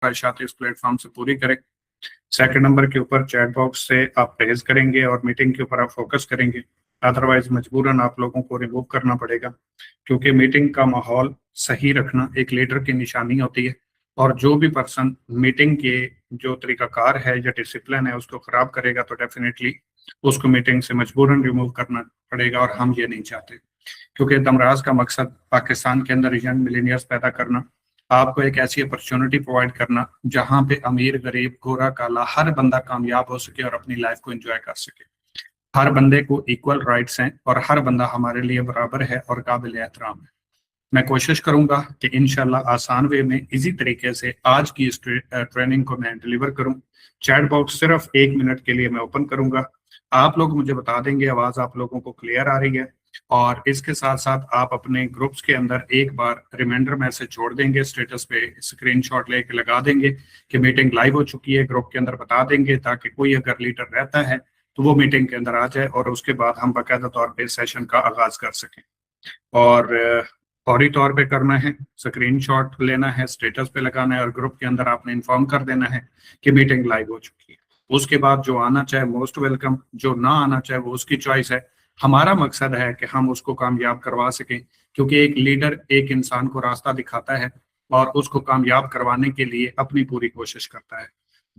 ख्वाहिशात इस प्लेटफॉर्म से पूरी करें। सेकंड नंबर के ऊपर चैट बॉक्स से आप परहेज करेंगे और मीटिंग के ऊपर आप फोकस करेंगे। अदरवाइज मजबूरन आप लोगों को रिमूव करना पड़ेगा, क्योंकि मीटिंग का माहौल सही रखना एक लीडर की निशानी होती है। और जो भी पर्सन मीटिंग के जो तरीकाकार है या डिसिप्लिन है उसको खराब करेगा तो डेफिनेटली उसको मीटिंग से मजबूरन रिमूव करना पड़ेगा, और हम ये नहीं चाहते। क्योंकि दमराज का मकसद पाकिस्तान के अंदर यंग मिलेनियर्स पैदा करना, आपको एक ऐसी अपॉर्चुनिटी प्रोवाइड करना जहां पे अमीर गरीब गोरा काला हर बंदा कामयाब हो सके और अपनी लाइफ को एंजॉय कर सके। हर बंदे को इक्वल राइट्स हैं और हर बंदा हमारे लिए बराबर है और काबिल एहतराम है। मैं कोशिश करूंगा कि इंशाल्लाह आसान वे में इजी तरीके से आज की इस ट्रेनिंग को मैं डिलीवर करूं। चैट बॉक्स सिर्फ 1 मिनट के लिए मैं ओपन करूंगा। आप लोग मुझे बता देंगे आवाज आप लोगों को क्लियर आ रही है, और इसके साथ साथ आप अपने ग्रुप्स के अंदर एक बार रिमाइंडर मैसेज छोड़ देंगे, स्टेटस पे स्क्रीनशॉट लेके लगा देंगे कि मीटिंग लाइव हो चुकी है, ग्रुप के अंदर बता देंगे ताकि कोई अगर लीडर रहता है तो वो मीटिंग के अंदर आ जाए और उसके बाद हम बाकायदा तौर पे सेशन का आगाज कर सकें। और फौरी तौर पे करना है, स्क्रीनशॉट लेना है, स्टेटस पे लगाना है और ग्रुप के अंदर आपने इन्फॉर्म कर देना है कि मीटिंग लाइव हो चुकी है। उसके बाद जो आना चाहे मोस्ट वेलकम, जो ना आना चाहे वो उसकी चॉइस है। हमारा मकसद है कि हम उसको कामयाब करवा सकें, क्योंकि एक लीडर एक इंसान को रास्ता दिखाता है और उसको कामयाब करवाने के लिए अपनी पूरी कोशिश करता है।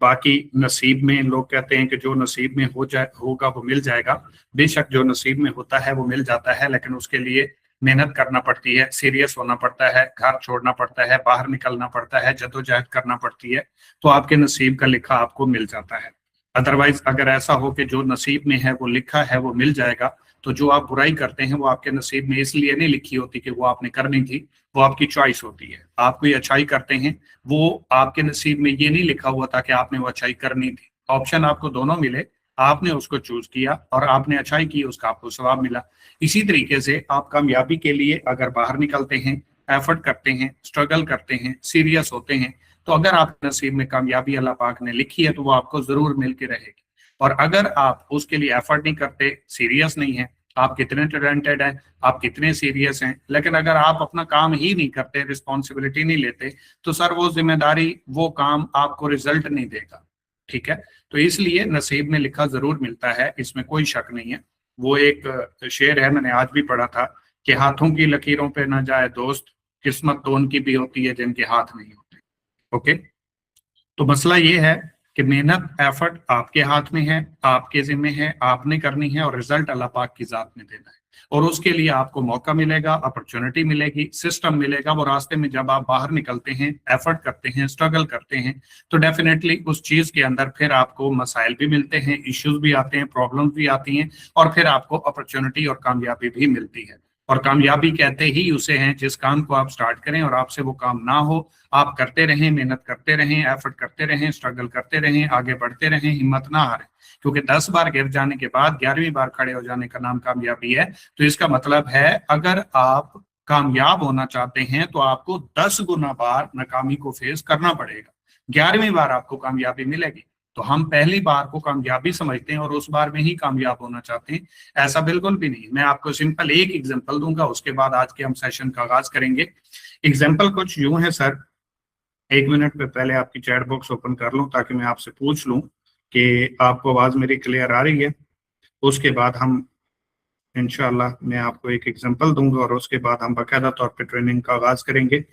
बाकी नसीब में, लोग कहते हैं कि जो नसीब में हो जाए होगा वो मिल जाएगा। बेशक जो नसीब में होता है वो मिल जाता है, लेकिन उसके लिए मेहनत करना पड़ती है, सीरियस होना पड़ता है, घर छोड़ना पड़ता है, बाहर निकलना पड़ता है, जद्दोजहद करना पड़ती है, तो आपके नसीब का लिखा आपको मिल जाता है। अदरवाइज अगर ऐसा हो कि जो नसीब में है वो लिखा है वो मिल जाएगा, तो जो आप बुराई करते हैं वो आपके नसीब में इसलिए नहीं लिखी होती कि वो आपने करनी थी, वो आपकी चॉइस होती है। आप कोई अच्छाई करते हैं, वो आपके नसीब में ये नहीं लिखा हुआ था कि आपने वो अच्छाई करनी थी। ऑप्शन आपको दोनों मिले, आपने उसको चूज किया और आपने अच्छाई की, उसका आपको सवाब मिला। इसी तरीके से आप कामयाबी के लिए अगर बाहर निकलते हैं, एफर्ट करते हैं, स्ट्रगल करते हैं, सीरियस होते हैं, तो अगर आपके नसीब में कामयाबी अल्लाह पाक ने लिखी है तो वो आपको जरूर मिल के रहेगी। और अगर आप उसके लिए एफर्ट नहीं करते, सीरियस नहीं है, आप कितने टैलेंटेड हैं, आप कितने सीरियस हैं, लेकिन अगर आप अपना काम ही नहीं करते, रिस्पॉन्सिबिलिटी नहीं लेते, तो सर वो जिम्मेदारी, वो काम आपको रिजल्ट नहीं देगा। ठीक है, तो इसलिए नसीब में लिखा जरूर मिलता है, इसमें कोई शक नहीं है। वो एक शेर है, मैंने आज भी पढ़ा था कि हाथों की लकीरों पे ना जाए दोस्त, किस्मत तो उनकी भी होती है जिनके हाथ नहीं होते। ओके, तो मसला ये है कि मेहनत, एफर्ट आपके हाथ में है, आपके जिम्मे है, आपने करनी है, और रिजल्ट अल्लाह पाक की जात में देना है। और उसके लिए आपको मौका मिलेगा, अपॉर्चुनिटी मिलेगी, सिस्टम मिलेगा। वो रास्ते में जब आप बाहर निकलते हैं, एफर्ट करते हैं, स्ट्रगल करते हैं, तो डेफिनेटली उस चीज के अंदर फिर आपको मसाइल भी मिलते हैं, इश्यूज भी आते हैं, प्रॉब्लम्स भी आती हैं, और फिर आपको अपॉर्चुनिटी और कामयाबी भी मिलती है। और कामयाबी कहते ही उसे हैं जिस काम को आप स्टार्ट करें और आपसे वो काम ना हो, आप करते रहें, मेहनत करते रहें, एफर्ट करते रहें, स्ट्रगल करते रहें, आगे बढ़ते रहें, हिम्मत ना हारें। क्योंकि 10 बार गिर जाने के बाद 11वीं बार खड़े हो जाने का नाम कामयाबी है। तो इसका मतलब है अगर आप कामयाब होना चाहते हैं तो आपको 10 गुना बार नाकामी को फेस करना पड़ेगा, 11वीं बार आपको कामयाबी मिलेगी। तो हम पहली बार को कामयाबी समझते हैं और उस बार में ही कामयाब होना चाहते हैं, ऐसा बिल्कुल भी नहीं। मैं आपको सिंपल एक एग्जांपल दूंगा, उसके बाद आज के हम सेशन का आगाज करेंगे। एग्जांपल कुछ यूं है सर, 1 मिनट पे पहले आपकी चैट बॉक्स ओपन कर लूं ताकि मैं आपसे पूछ लूं कि आपको आवाज मेरी क्लियर आ रही है। उसके बाद हम इंशाल्लाह मैं आपको एक एग्जांपल दूंगा और उसके बाद हम बाकायदा तौर पे ट्रेनिंग का आगाज करेंगे।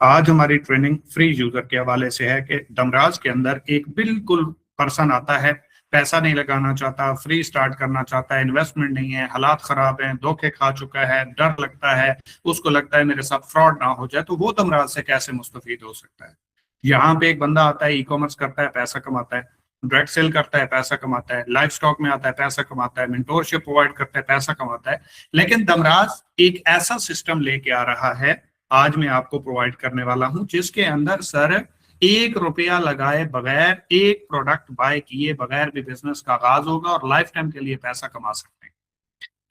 आज हमारी ट्रेनिंग फ्री यूजर के हवाले से है कि दमराज के अंदर एक बिल्कुल पर्सन आता है, पैसा नहीं लगाना चाहता, फ्री स्टार्ट करना चाहता है, इन्वेस्टमेंट नहीं है, हालात खराब हैं, धोखे खा चुका है, डर लगता है, उसको लगता है मेरे साथ फ्रॉड ना हो जाए, तो वो दमराज से कैसे मुस्तफीद हो सकता है। यहाँ पे एक बंदा आता है, ई कॉमर्स करता है, पैसा कमाता है, डायरेक्ट सेल करता है, पैसा कमाता है, लाइफ स्टॉक में आता है, पैसा कमाता है, मेंटोरशिप प्रोवाइड करता है, पैसा कमाता है। लेकिन दमराज एक ऐसा सिस्टम लेके आ रहा है, आज मैं आपको प्रोवाइड करने वाला हूं, जिसके अंदर सर 1 रुपया लगाए बगैर, एक प्रोडक्ट बाय किए बगैर भी बिजनेस का आगाज होगा और लाइफ टाइम के लिए पैसा कमा सकते हैं।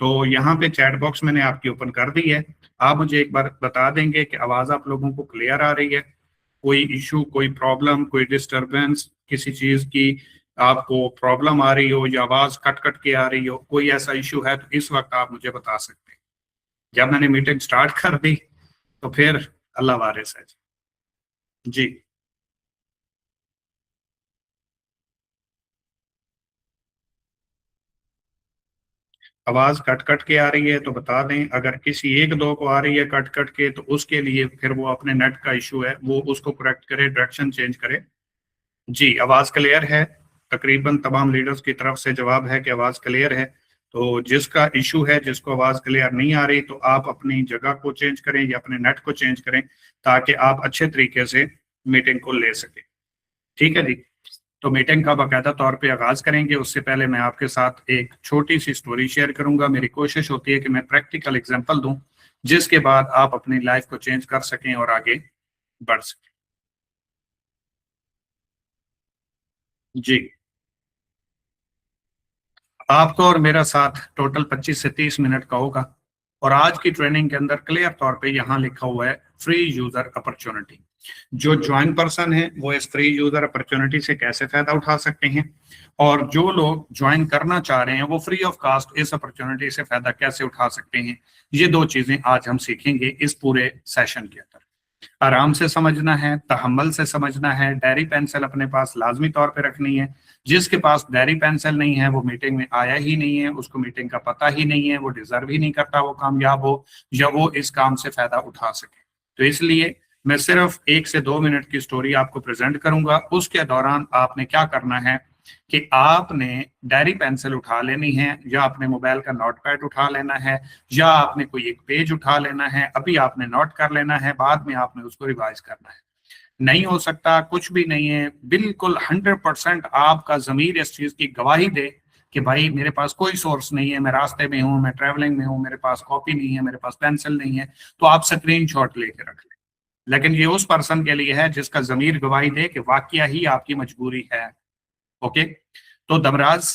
तो यहाँ पे चैट बॉक्स मैंने आपकी ओपन कर दी है। आप मुझे एक बार बता देंगे कि आवाज आप लोगों को क्लियर आ रही है, कोई इशू, कोई प्रॉब्लम, कोई डिस्टरबेंस, किसी चीज की आपको प्रॉब्लम आ रही हो या आवाज कट कट के आ रही हो, कोई ऐसा इशू है तो इस वक्त आप मुझे बता सकते हैं। जब मैंने मीटिंग स्टार्ट कर दी तो फिर अल्लाह वारिस है जी। आवाज कट कट के आ रही है तो बता दें, अगर किसी एक दो को आ रही है कट कट के तो उसके लिए फिर वो अपने नेट का इशू है, वो उसको करेक्ट करे, डायरेक्शन चेंज करे। जी आवाज क्लियर है, तकरीबन तमाम लीडर्स की तरफ से जवाब है कि आवाज क्लियर है। तो जिसका इशू है, जिसको आवाज क्लियर नहीं आ रही, तो आप अपनी जगह को चेंज करें या अपने नेट को चेंज करें ताकि आप अच्छे तरीके से मीटिंग को ले सकें। ठीक है जी। तो मीटिंग का बाकायदा तौर पे आगाज करेंगे, उससे पहले मैं आपके साथ एक छोटी सी स्टोरी शेयर करूंगा। मेरी कोशिश होती है कि मैं प्रैक्टिकल एग्जांपल दूं जिसके बाद आप अपनी लाइफ को चेंज कर सकें और आगे बढ़ सकें। जी आपका और मेरा साथ टोटल 25 से 30 मिनट का होगा और आज की ट्रेनिंग के अंदर क्लियर तौर पे यहाँ लिखा हुआ है फ्री यूजर अपॉर्चुनिटी। जो ज्वाइन पर्सन है वो इस फ्री यूजर अपॉर्चुनिटी से कैसे फायदा उठा सकते हैं और जो लोग ज्वाइन करना चाह रहे हैं वो फ्री ऑफ कास्ट इस अपॉर्चुनिटी से फायदा कैसे उठा सकते हैं। ये दो चीजें आज हम सीखेंगे इस पूरे सेशन के अंदर। आराम से समझना है, तहम्मुल से समझना है, डायरी पेंसिल अपने पास लाजमी तौर पे रखनी है। जिसके पास डायरी पेंसिल नहीं है वो मीटिंग में आया ही नहीं है, उसको मीटिंग का पता ही नहीं है, वो डिजर्व ही नहीं करता वो कामयाब हो या वो इस काम से फायदा उठा सके। तो इसलिए मैं सिर्फ 1 से 2 मिनट की स्टोरी आपको प्रेजेंट करूंगा। उसके दौरान आपने क्या करना है कि आपने डायरी पेंसिल उठा लेनी है या अपने मोबाइल का नोटपैड उठा लेना है या आपने कोई एक पेज उठा लेना है, अभी आपने नोट कर लेना है, बाद में आपने उसको रिवाइज करना है। नहीं हो सकता, कुछ भी नहीं है, बिल्कुल 100% आपका जमीर इस चीज की गवाही दे कि भाई मेरे पास कोई सोर्स नहीं है, मैं रास्ते में हूँ, मैं ट्रेवलिंग में हूँ, मेरे पास कॉपी नहीं है, मेरे पास पेंसिल नहीं है, तो आप स्क्रीन शॉट लेके रख लें। लेकिन ये उस पर्सन के लिए है जिसका जमीर गवाही दे कि वाकया ही आपकी मजबूरी है। ओके, तो दमराज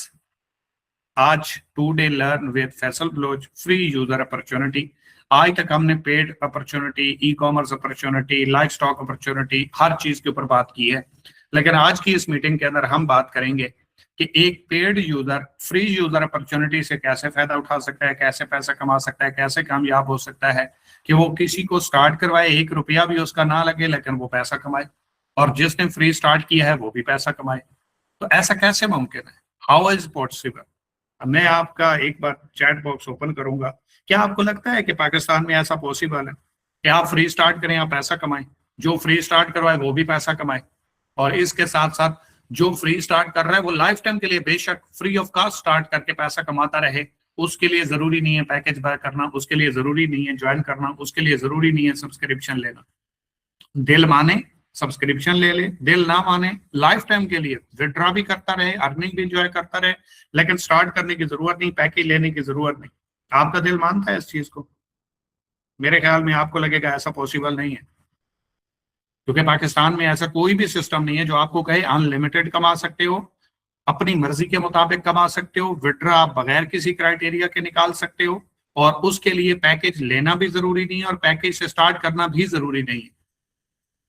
आज today learn with Faisal Baloch free user opportunity. आज तक हमने paid opportunity, e-commerce opportunity, livestock opportunity, हर चीज के ऊपर बात की है। लेकिन आज की इस मीटिंग के अंदर हम बात करेंगे कि एक paid user free user opportunity से कैसे फायदा उठा सकता है, कैसे पैसा कमा सकता है, कैसे कामयाब हो सकता है कि वो किसी को स्टार्ट करवाए, 1 रुपया भी उसका ना लगे लेकिन वो पैसा कमाए, और जिसने फ्री स्टार्ट किया है वो भी पैसा कमाए। तो ऐसा कैसे मुमकिन है? How is possible? मैं आपका एक बार चैट बॉक्स ओपन करूंगा। क्या आपको लगता है कि पाकिस्तान में ऐसा पॉसिबल है कि आप फ्री स्टार्ट करें, आप पैसा कमाएं, जो फ्री स्टार्ट करवाए वो भी पैसा कमाए, और इसके साथ साथ जो फ्री स्टार्ट कर रहा है वो लाइफ टाइम के लिए बेशक फ्री ऑफ कास्ट स्टार्ट करके पैसा कमाता रहे। उसके लिए जरूरी नहीं है पैकेज बाय करना, उसके लिए जरूरी नहीं है ज्वाइन करना, उसके लिए जरूरी नहीं है सब्सक्रिप्शन लेना। दिल माने सब्सक्रिप्शन ले ले, दिल ना माने लाइफ टाइम के लिए विड्रॉ भी करता रहे, अर्निंग भी इंजॉय करता रहे, लेकिन स्टार्ट करने की जरूरत नहीं, पैकेज लेने की जरूरत नहीं। आपका दिल मानता है इस चीज को? मेरे ख्याल में आपको लगेगा ऐसा पॉसिबल नहीं है, क्योंकि पाकिस्तान में ऐसा कोई भी सिस्टम नहीं है जो आपको कहे अनलिमिटेड कमा सकते हो, अपनी मर्जी के मुताबिक कमा सकते हो, विड्रॉ आप बगैर किसी क्राइटेरिया के निकाल सकते हो, और उसके लिए पैकेज लेना भी जरूरी नहीं है और पैकेज से स्टार्ट करना भी जरूरी नहीं है।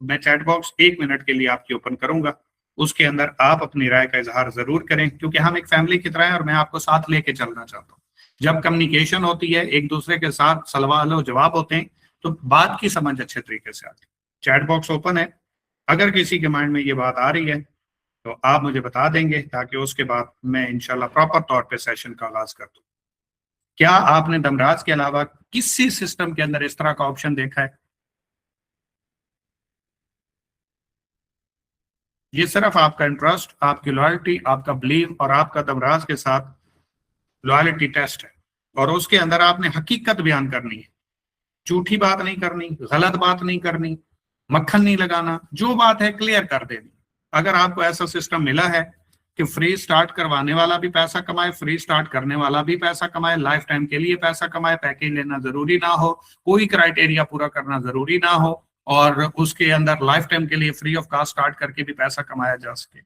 मैं चैट बॉक्स 1 मिनट के लिए आपकी ओपन करूंगा, उसके अंदर आप अपनी राय का इजहार जरूर करें, क्योंकि हम एक फैमिली की तरह हैं और मैं आपको साथ लेके चलना चाहता हूँ। जब कम्युनिकेशन होती है, एक दूसरे के साथ सवाल जवाब होते हैं, तो बात की समझ अच्छे तरीके से आती है। चैट बॉक्स ओपन है, अगर किसी के माइंड में ये बात आ रही है तो आप मुझे बता देंगे ताकि उसके बाद मैं इंशाल्लाह प्रॉपर तौर पे सेशन का आगाज कर दूं। क्या आपने दमराज के अलावा किसी सिस्टम के अंदर इस तरह का ऑप्शन देखा है? ये सिर्फ आपका इंटरेस्ट, आपकी लॉयल्टी, आपका बिलीव और आपका दमराज के साथ लॉयल्टी टेस्ट है, और उसके अंदर आपने हकीकत बयान करनी है, झूठी बात नहीं करनी, गलत बात नहीं करनी, मक्खन नहीं लगाना, जो बात है क्लियर कर देनी। अगर आपको ऐसा सिस्टम मिला है कि फ्री स्टार्ट करवाने वाला भी पैसा कमाए, फ्री स्टार्ट करने वाला भी पैसा कमाए, लाइफ टाइम के लिए पैसा कमाए, पैकेज लेना जरूरी ना हो, कोई क्राइटेरिया पूरा करना जरूरी ना हो, और उसके अंदर लाइफ टाइम के लिए फ्री ऑफ कास्ट स्टार्ट करके भी पैसा कमाया जा सके।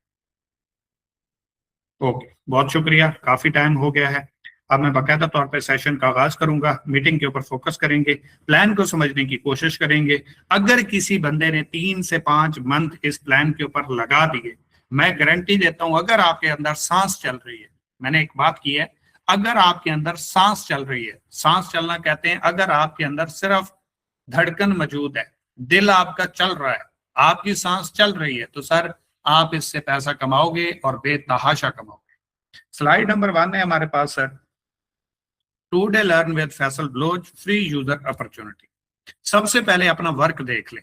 ओके, बहुत शुक्रिया, काफी टाइम हो गया है। अब मैं बाकायदा तौर पर सेशन का आगाज करूंगा, मीटिंग के ऊपर फोकस करेंगे, प्लान को समझने की कोशिश करेंगे। अगर किसी बंदे ने 3 से 5 मंथ इस प्लान के ऊपर लगा दिए, मैं गारंटी देता हूं अगर आपके अंदर सांस चल रही है, मैंने एक बात की है, अगर आपके अंदर सांस चल रही है, सांस चलना कहते हैं अगर आपके अंदर सिर्फ धड़कन मौजूद है, दिल आपका चल रहा है, आपकी सांस चल रही है, तो सर आप इससे पैसा कमाओगे और बेतहाशा कमाओगे। स्लाइड नंबर 1 है हमारे पास sir. Today learn with Faisal Baloch free user opportunity. सबसे पहले अपना वर्क देख लें।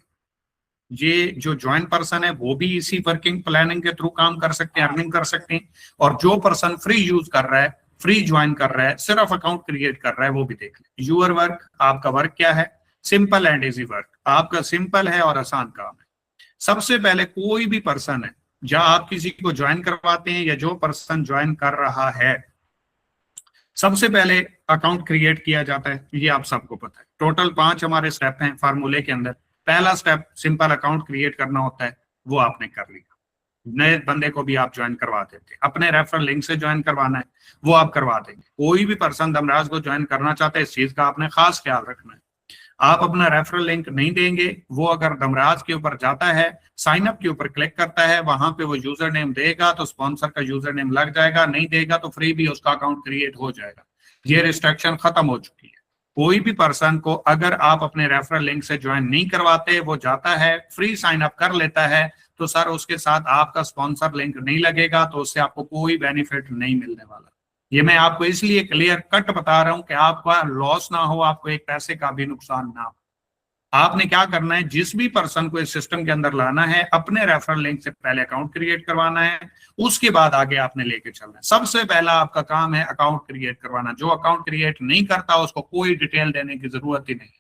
ये जो ज्वाइन पर्सन है वो भी इसी वर्किंग प्लानिंग के थ्रू काम कर सकते हैं, अर्निंग कर सकते हैं, और जो पर्सन फ्री यूज कर रहा है, फ्री ज्वाइन कर रहा है, सिर्फ अकाउंट क्रिएट कर रहा है, वो भी देख लें। यूर वर्क, आपका वर्क क्या है? सिंपल एंड इजी वर्क, आपका सिंपल है और आसान काम है। सबसे पहले कोई भी पर्सन है, जहां आप किसी को ज्वाइन करवाते हैं या जो पर्सन ज्वाइन कर रहा है, सबसे पहले अकाउंट क्रिएट किया जाता है। ये आप सबको पता है। टोटल 5 हमारे स्टेप हैं फार्मूले के अंदर। पहला स्टेप सिंपल अकाउंट क्रिएट करना होता है, वो आपने कर लिया। नए बंदे को भी आप ज्वाइन करवा देते हैं, अपने रेफरल लिंक से ज्वाइन करवाना है वो आप करवा देंगे। कोई भी पर्सन दमराज को ज्वाइन करना चाहता है, इस चीज का आपने खास ख्याल रखना है। आप अपना रेफरल लिंक नहीं देंगे, वो अगर दमराज के ऊपर जाता है, साइन अप के ऊपर क्लिक करता है, वहां पे वो यूजर नेम देगा तो स्पॉन्सर का यूजर नेम लग जाएगा, नहीं देगा तो फ्री भी उसका अकाउंट क्रिएट हो जाएगा। ये रिस्ट्रिक्शन खत्म हो चुकी है। कोई भी पर्सन को अगर आप अपने रेफरल लिंक से ज्वाइन नहीं करवाते, वो जाता है फ्री साइन अप कर लेता है, तो सर उसके साथ आपका स्पॉन्सर लिंक नहीं लगेगा, तो उससे आपको कोई बेनिफिट नहीं मिलने वाला। ये मैं आपको इसलिए क्लियर कट बता रहा हूं कि आपका लॉस ना हो, आपको एक पैसे का भी नुकसान ना हो। आपने क्या करना है, जिस भी पर्सन को इस सिस्टम के अंदर लाना है, अपने रेफरल लिंक से पहले अकाउंट क्रिएट करवाना है, उसके बाद आगे आपने लेके चलना है। सबसे पहला आपका काम है अकाउंट क्रिएट करवाना। जो अकाउंट क्रिएट नहीं करता उसको कोई डिटेल देने की जरूरत ही नहीं।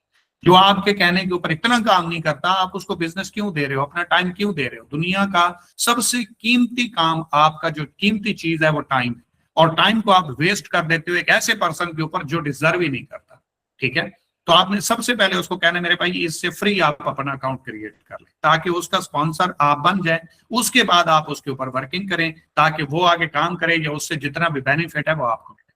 जो आपके कहने के ऊपर इतना काम नहीं करता, आप उसको बिजनेस क्यों दे रहे हो, अपना टाइम क्यों दे रहे हो? दुनिया का सबसे कीमती काम, आपका जो कीमती चीज है वो टाइम है, और टाइम को आप वेस्ट कर देते हो एक ऐसे पर्सन के ऊपर जो डिजर्व ही नहीं करता। ठीक है, तो आपने सबसे पहले उसको कहना है मेरे भाई इससे फ्री आप अपना अकाउंट क्रिएट कर लें, ताकि उसका स्पॉन्सर आप बन जाए। उसके बाद आप उसके ऊपर वर्किंग करें, ताकि वो आगे काम करे या उससे जितना भी बेनिफिट है वो आपको मिले।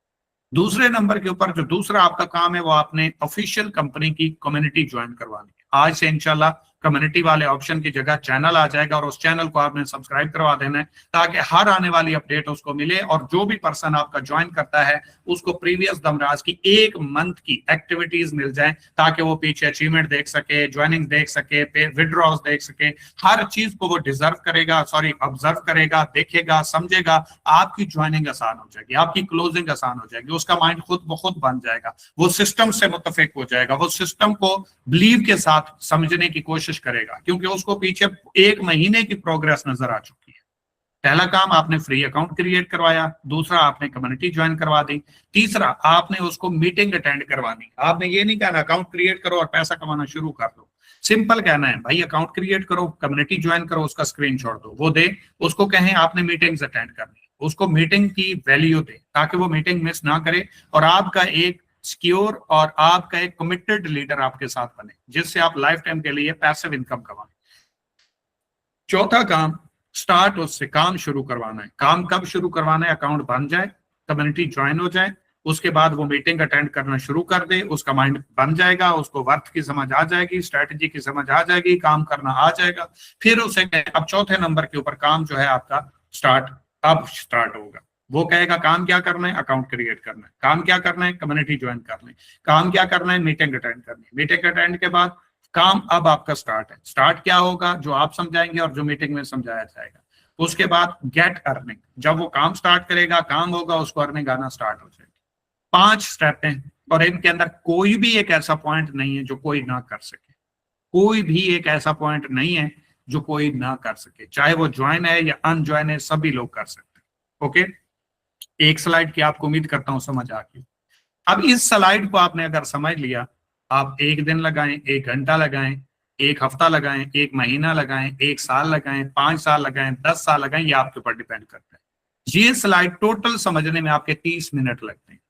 दूसरे नंबर के ऊपर जो दूसरा आपका काम है, वो आपने ऑफिशियल कंपनी की कम्युनिटी ज्वाइन करवानी है। आज से इंशाल्लाह कम्युनिटी वाले ऑप्शन की जगह चैनल आ जाएगा, और उस चैनल को आपने सब्सक्राइब करवा देना है, ताकि हर आने वाली अपडेट उसको मिले। और जो भी पर्सन आपका ज्वाइन करता है उसको प्रीवियस दमराज की 1 मंथ की एक्टिविटीज मिल जाए, ताकि वो पीछे अचीवमेंट देख सके, ज्वाइनिंग देख सके, विड्रॉज देख सके। हर चीज को वो डिजर्व करेगा, ऑब्जर्व करेगा, देखेगा, समझेगा। आपकी ज्वाइनिंग आसान हो जाएगी, आपकी क्लोजिंग आसान हो जाएगी, उसका माइंड खुद ब खुद बन जाएगा, वो सिस्टम से मुत्तफिक हो जाएगा, वो सिस्टम को बिलीव के साथ समझने की कोशिश करेगा, क्योंकि उसको पीछे 1 महीने की प्रोग्रेस नजर आ चुकी है। पहला काम आपने फ्री अकाउंट क्रिएट करवाया, दूसरा आपने कम्युनिटी ज्वाइन करवा दी, तीसरा आपने उसको मीटिंग अटेंड करवानी। आपने ये नहीं कहना अकाउंट क्रिएट करो और पैसा कमाना शुरू कर दो। सिंपल कहना है भाई अकाउंट क्रिएट करो, कम्युनिटी ज्वाइन करो, उसका स्क्रीनशॉट दो, वो दे, उसको कहें आपने मीटिंग्स अटेंड करनी, उसको मीटिंग की वैल्यू दे, ताकि वो मीटिंग मिस ना करे, और आपका एक सिक्योर और आपका एक कमिटेड लीडर आपके साथ बने, जिससे आप लाइफ टाइम के लिए पैसिव इनकम कमाएं। चौथा काम, स्टार्ट उससे काम शुरू करवाना है। काम कब शुरू करवाना है? अकाउंट बन जाए, कम्युनिटी ज्वाइन हो जाए, उसके बाद वो मीटिंग अटेंड करना शुरू कर दे, उसका माइंड बन जाएगा, उसको वर्थ की समझ आ जाएगी, स्ट्रेटजी की समझ आ जाएगी, काम करना आ जाएगा। फिर उसे अब चौथे नंबर के ऊपर काम जो है आपका स्टार्ट होगा। वो कहेगा काम क्या करना है? अकाउंट क्रिएट करना है। काम क्या करना है? कम्युनिटी ज्वाइन करना है। काम क्या करना है? मीटिंग अटेंड करनी है। मीटिंग अटेंड के बाद काम अब आपका स्टार्ट है। स्टार्ट क्या होगा? जो आप समझाएंगे और जो मीटिंग में समझाया जाएगा। उसके बाद गेट अर्निंग, जब वो काम स्टार्ट करेगा, काम होगा, उसको अर्निंग आना स्टार्ट हो जाएगी। 5 स्टेप हैं, और इनके अंदर कोई भी एक ऐसा पॉइंट नहीं है जो कोई ना कर सके। कोई भी एक ऐसा पॉइंट नहीं है जो कोई ना कर सके, चाहे वो ज्वाइन है या अनज्वाइन है, सभी लोग कर सकते हैं। ओके, एक स्लाइड की आपको उम्मीद करता हूं समझ आ गई। अब इस स्लाइड को आपने अगर समझ लिया, आप 1 दिन लगाएं, 1 घंटा लगाएं, 1 हफ्ता लगाएं, 1 महीना लगाएं, 1 साल लगाएं, 5 साल लगाएं, 10 साल लगाएं, ये आपके ऊपर डिपेंड करता है। ये स्लाइड टोटल समझने में आपके 30 मिनट लगते हैं,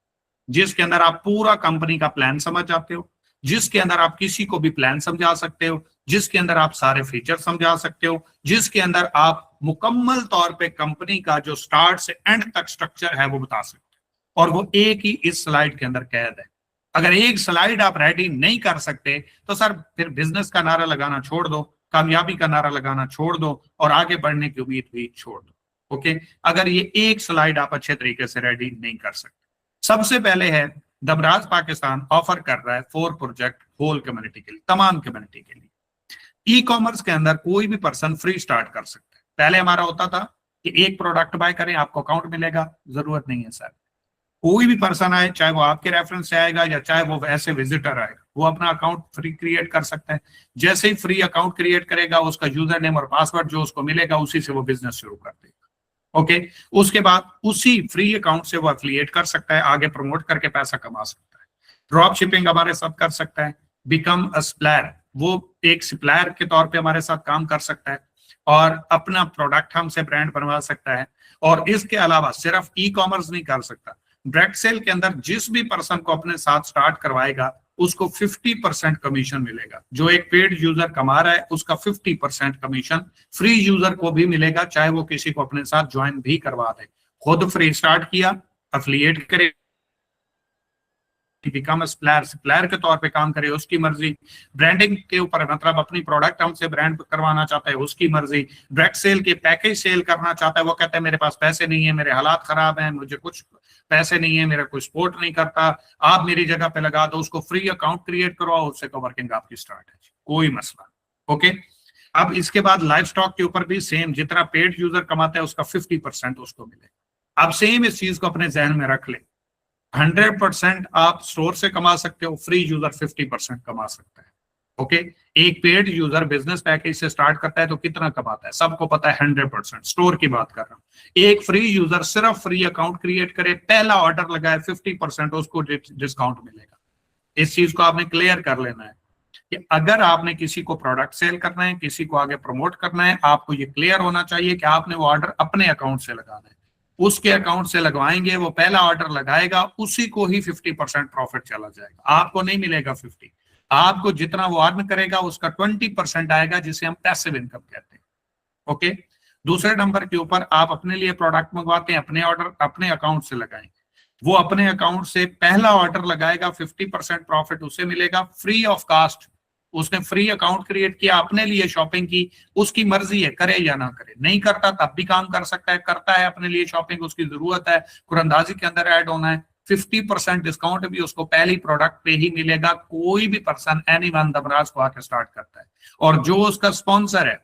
जिसके अंदर आप पूरा कंपनी का प्लान समझ जाते हो, जिसके अंदर आप किसी को भी प्लान समझा सकते हो, जिसके अंदर आप सारे फीचर समझा सकते हो, जिसके अंदर आप मुकम्मल तौर पे कंपनी का जो स्टार्ट से एंड तक स्ट्रक्चर है वो बता सकते हो। और वो एक ही इस स्लाइड के अंदर कैद है। अगर एक स्लाइड आप रेडी नहीं कर सकते तो सर फिर बिजनेस का नारा लगाना छोड़ दो, कामयाबी का नारा लगाना छोड़ दो, और आगे बढ़ने की उम्मीद भी छोड़ दो। ओके, अगर ये एक स्लाइड आप अच्छे तरीके से रेडी नहीं कर सकते। सबसे पहले है दमराज पाकिस्तान ऑफर कर रहा है 4 प्रोजेक्ट होल कम्युनिटी के लिए, तमाम कम्युनिटी के लिए। ई कॉमर्स के अंदर कोई भी पर्सन फ्री स्टार्ट कर सकता है। पहले हमारा होता था कि एक प्रोडक्ट बाय करें आपको अकाउंट मिलेगा, जरूरत नहीं है सर। कोई भी पर्सन आए, चाहे वो आपके रेफरेंस से आएगा या चाहे वो वैसे विजिटर आएगा, वो अपना अकाउंट फ्री क्रिएट कर सकता है। जैसे ही फ्री अकाउंट क्रिएट करेगा, उसका यूजर नेम और पासवर्ड जो उसको मिलेगा, उसी से वो बिजनेस शुरू कर देगा। ओके, उसके बाद उसी फ्री अकाउंट से वो एफिलिएट कर सकता है, आगे प्रमोट करके पैसा कमा सकता है। ड्रॉप शिपिंग हमारे साथ कर सकता है, बिकम अ सप्लायर, वो एक सप्लायर के तौर पे हमारे साथ काम कर सकता है और अपना प्रोडक्ट हमसे ब्रांड बनवा सकता है। और इसके अलावा सिर्फ ई कॉमर्स नहीं कर सकता, डायरेक्ट सेल के अंदर जिस भी पर्सन को अपने साथ स्टार्ट करवाएगा उसको 50% कमीशन मिलेगा। जो एक पेड यूजर कमा रहा है उसका 50% कमीशन फ्री यूजर को भी मिलेगा, चाहे वो किसी को अपने साथ ज्वाइन भी करवा दे। खुद फ्री स्टार्ट किया, एफिलिएट करे, बिकम सप्लायर, सप्लायर के तौर पे काम करे, उसकी मर्जी। ब्रांडिंग के ऊपर मतलब अपनी प्रोडक्ट हमसे ब्रांड करवाना चाहता है, उसकी मर्जी। डायरेक्ट सेल के पैकेज सेल करना चाहता है, वो कहता है मेरे पास पैसे नहीं है, मेरे हालात खराब हैं, मुझे कुछ पैसे नहीं है, मेरा कोई सपोर्ट नहीं करता, आप मेरी जगह पे लगा दो, उसको फ्री अकाउंट क्रिएट करवाओ, उससे वर्किंग आपकी स्टार्ट है, कोई मसला। ओके, अब इसके बाद लाइव स्टॉक के ऊपर भी सेम, जितना पेड यूजर कमाता है उसका 50% उसको मिले। अब सेम इस चीज को अपने जहन में रख ले, 100% आप स्टोर से कमा सकते हो, फ्री यूजर 50% कमा सकता है। ओके, एक पेड यूजर बिजनेस पैकेज से स्टार्ट करता है तो कितना कमाता है सबको पता है, 100%। स्टोर की बात कर रहा हूं। एक फ्री यूजर सिर्फ फ्री अकाउंट क्रिएट करे, पहला ऑर्डर लगाए, 50% उसको डिस्काउंट मिलेगा। इस चीज को आपने क्लियर कर लेना है कि अगर आपने किसी को प्रोडक्ट सेल करना है, किसी को आगे प्रमोट करना है, आपको ये क्लियर होना चाहिए कि आपने वो ऑर्डर अपने अकाउंट से लगाना है। उसके अकाउंट से लगवाएंगे, वो पहला ऑर्डर लगाएगा, उसी को ही 50% प्रॉफिट चला जाएगा, आपको नहीं मिलेगा 50। आपको जितना वो अर्न करेगा उसका 20% आएगा, जिसे हम पैसिव इनकम कहते हैं। ओके, दूसरे नंबर के ऊपर आप अपने लिए प्रोडक्ट मंगवाते हैं, अपने ऑर्डर अपने अकाउंट से लगाएंगे, वो अपने अकाउंट से पहला ऑर्डर लगाएगा, 50% प्रॉफिट उसे मिलेगा फ्री ऑफ कास्ट। उसने फ्री अकाउंट क्रिएट किया, अपने लिए शॉपिंग की, उसकी मर्जी है करे या ना करे, नहीं करता तब भी काम कर सकता है, करता है अपने लिए शॉपिंग, उसकी जरूरत है, कुरंदाजी के अंदर ऐड होना है, 50% डिस्काउंट भी उसको पहली प्रोडक्ट पे ही मिलेगा। कोई भी पर्सन एनीवन दमराज को आके स्टार्ट करता है, और जो उसका स्पॉन्सर है,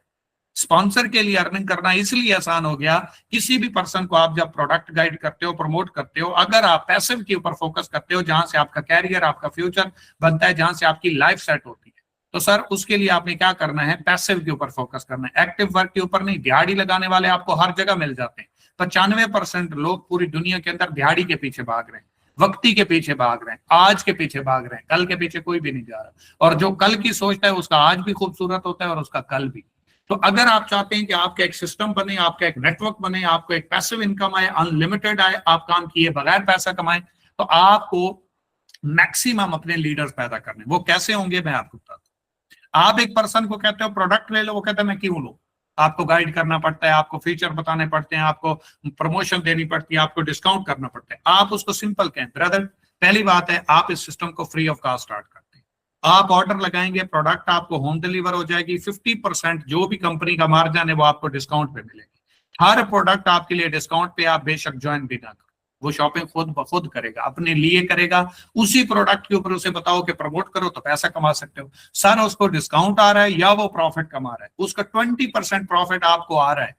स्पॉन्सर के लिए अर्निंग करना इसलिए आसान हो गया, किसी भी पर्सन को आप जब प्रोडक्ट गाइड करते हो, प्रमोट करते हो, अगर आप पैसिव के ऊपर फोकस करते हो, जहां से आपका कैरियर, आपका फ्यूचर बनता है, जहां से आपकी लाइफ सेट होती है, तो सर उसके लिए आपने क्या करना है, पैसिव के ऊपर फोकस करना है, एक्टिव वर्क के ऊपर नहीं। दिहाड़ी लगाने वाले आपको हर जगह मिल जाते हैं, 95% लोग पूरी दुनिया के अंदर दिहाड़ी के पीछे भाग रहे हैं, वक्ती के पीछे भाग रहे हैं, आज के पीछे भाग रहे हैं, कल के पीछे कोई भी नहीं जा रहा। और जो कल की सोचता है उसका आज भी खूबसूरत होता है और उसका कल भी। तो अगर आप चाहते हैं कि आपका एक सिस्टम बने, आपका एक नेटवर्क बने, आपको एक पैसिव इनकम आए, अनलिमिटेड आए, आप काम किए बगैर पैसा कमाए, तो आपको मैक्सिमम अपने लीडर्स पैदा करने। वो कैसे होंगे मैं आपको बताता हूं। आप एक पर्सन को कहते हो प्रोडक्ट ले लो, वो कहता है मैं क्यों लूं, आपको गाइड करना पड़ता है, आपको फीचर बताने पड़ते हैं, आपको प्रमोशन देनी पड़ती है, आपको डिस्काउंट करना पड़ता है। आप उसको सिंपल कहें, ब्रदर पहली बात है आप इस सिस्टम को फ्री ऑफ कॉस्ट स्टार्ट करते हैं, आप ऑर्डर लगाएंगे, प्रोडक्ट आपको होम डिलीवर हो जाएगी, 50% जो भी कंपनी का मार्जिन है वो आपको डिस्काउंट पे मिलेगी। हर प्रोडक्ट आपके लिए डिस्काउंट पे, आप बेशक ज्वाइन भी ना करो, वो शॉपिंग खुद ब खुद करेगा, अपने लिए करेगा। उसी प्रोडक्ट के ऊपर उसे बताओ कि प्रमोट करो तो पैसा कमा सकते हो। सर उसको डिस्काउंट आ रहा है या वो प्रॉफिट कमा रहा है, उसका 20% प्रॉफिट आपको आ रहा है।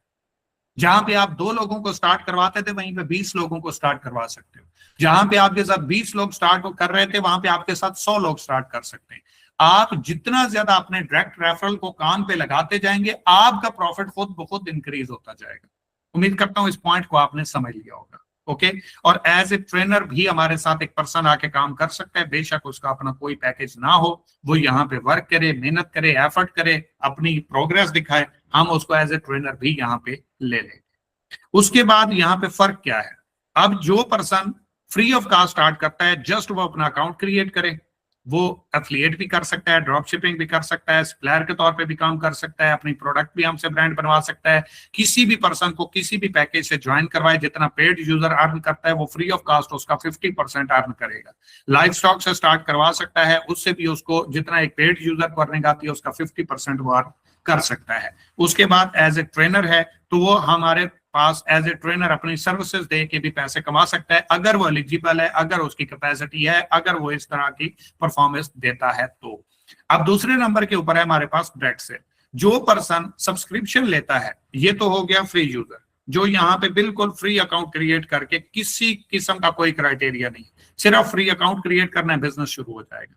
जहां पे आप 2 लोगों को स्टार्ट करवाते थे, वहीं पे 20 लोगों को स्टार्ट करवा सकते हो। जहां पे आपके साथ 20 लोग स्टार्ट कर रहे थे, वहां पे आपके साथ 100 लोग स्टार्ट कर सकते हैं। आप जितना ज्यादा अपने डायरेक्ट रेफरल को काम पे लगाते जाएंगे, आपका प्रॉफिट खुद ब खुद इंक्रीज होता जाएगा। उम्मीद करता हूं इस पॉइंट को आपने समझ लिया होगा। ओके, और एज ए ट्रेनर भी हमारे साथ एक पर्सन आके काम कर सकता है, बेशक उसका अपना कोई पैकेज ना हो, वो यहाँ पे वर्क करे, मेहनत करे, एफर्ट करे, अपनी प्रोग्रेस दिखाए, हम उसको एज ए ट्रेनर भी यहाँ पे ले लेंगे। उसके बाद यहाँ पे फर्क क्या है, अब जो person free of cost start करता है, जस्ट वो अपना अकाउंट क्रिएट करे, वो एफिलिएट भी कर सकता है, ड्रॉप शिपिंग भी कर सकता है, सप्लायर के तौर पे भी काम कर सकता है, अपनी प्रोडक्ट भी हमसे ब्रांड बनवा सकता है, किसी भी पर्सन को किसी भी पैकेज से ज्वाइन करवाए, जितना पेड यूजर अर्न करता है वो फ्री ऑफ कॉस्ट उसका 50% अर्न करेगा। लाइव स्टॉक से स्टार्ट करवा सकता है, उससे भी उसको जितना एक पेड यूजर को अर्निंग आती है उसका 50% वो अर्न कर सकता है। उसके बाद एज ए ट्रेनर है तो वो हमारे पास एज ए ट्रेनर अपनी सर्विसेज दे के भी पैसे कमा सकता है, अगर वो एलिजिबल है, अगर उसकी कैपेसिटी है, अगर वो इस तरह की परफॉर्मेंस देता है तो। अब दूसरे नंबर के ऊपर है हमारे पास डायरेक्ट सेल। जो पर्सन सब्सक्रिप्शन लेता है, ये तो हो गया फ्री यूजर, जो यहाँ पे बिल्कुल फ्री अकाउंट क्रिएट करके किसी किस्म का कोई क्राइटेरिया नहीं, सिर्फ फ्री अकाउंट क्रिएट करना है, बिजनेस शुरू हो जाएगा।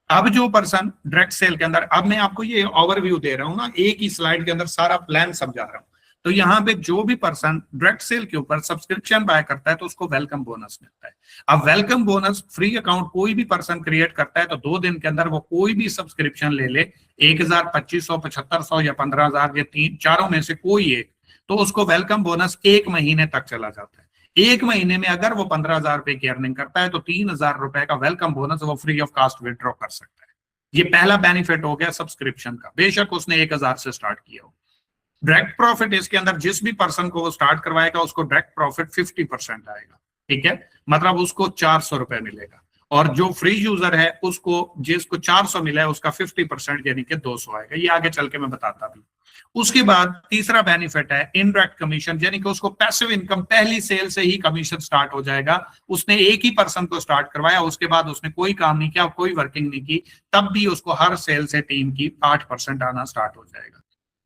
अब जो पर्सन डायरेक्ट सेल के अंदर, अब मैं आपको ये ओवरव्यू दे रहा हूँ ना, एक ही स्लाइड के अंदर सारा प्लान समझा रहा हूँ। तो यहाँ पे जो भी पर्सन डायरेक्ट सेल के ऊपर सब्सक्रिप्शन बाय करता है तो उसको वेलकम बोनस मिलता है। अब वेलकम बोनस फ्री अकाउंट कोई भी पर्सन क्रिएट करता है तो 2 दिन के अंदर वो कोई भी सब्सक्रिप्शन ले ले, 1000, 2500, 7500 या 15000 या 3 चारों में से कोई एक, तो उसको वेलकम बोनस 1 महीने तक चला जाता है। 1 महीने में अगर वो 15,000 रुपए की अर्निंग करता है तो 3,000 रुपए का वेलकम बोनस वो फ्री ऑफ कास्ट विड्रॉ कर सकता है। ये पहला बेनिफिट हो गया सब्सक्रिप्शन का, बेशक उसने 1000 से स्टार्ट किया हो। डायरेक्ट प्रॉफिट इसके अंदर जिस भी पर्सन को वो स्टार्ट करवाएगा उसको डायरेक्ट प्रॉफिट 50% आएगा, ठीक है, मतलब उसको 400 रुपए मिलेगा। और जो फ्री यूजर है उसको, जिसको 400 मिला है उसका 50% यानी कि 200 आएगा। ये आगे चल के मैं बताता भी। उसके बाद तीसरा बेनिफिट है इनडायरेक्ट कमीशन, यानी कि उसको पैसिव इनकम, पहली सेल से ही कमीशन स्टार्ट हो जाएगा। उसने एक ही पर्सन को स्टार्ट करवाया, उसके बाद उसने कोई काम नहीं किया, कोई वर्किंग नहीं की, तब भी उसको हर सेल से टीम की 8% आना स्टार्ट हो जाएगा।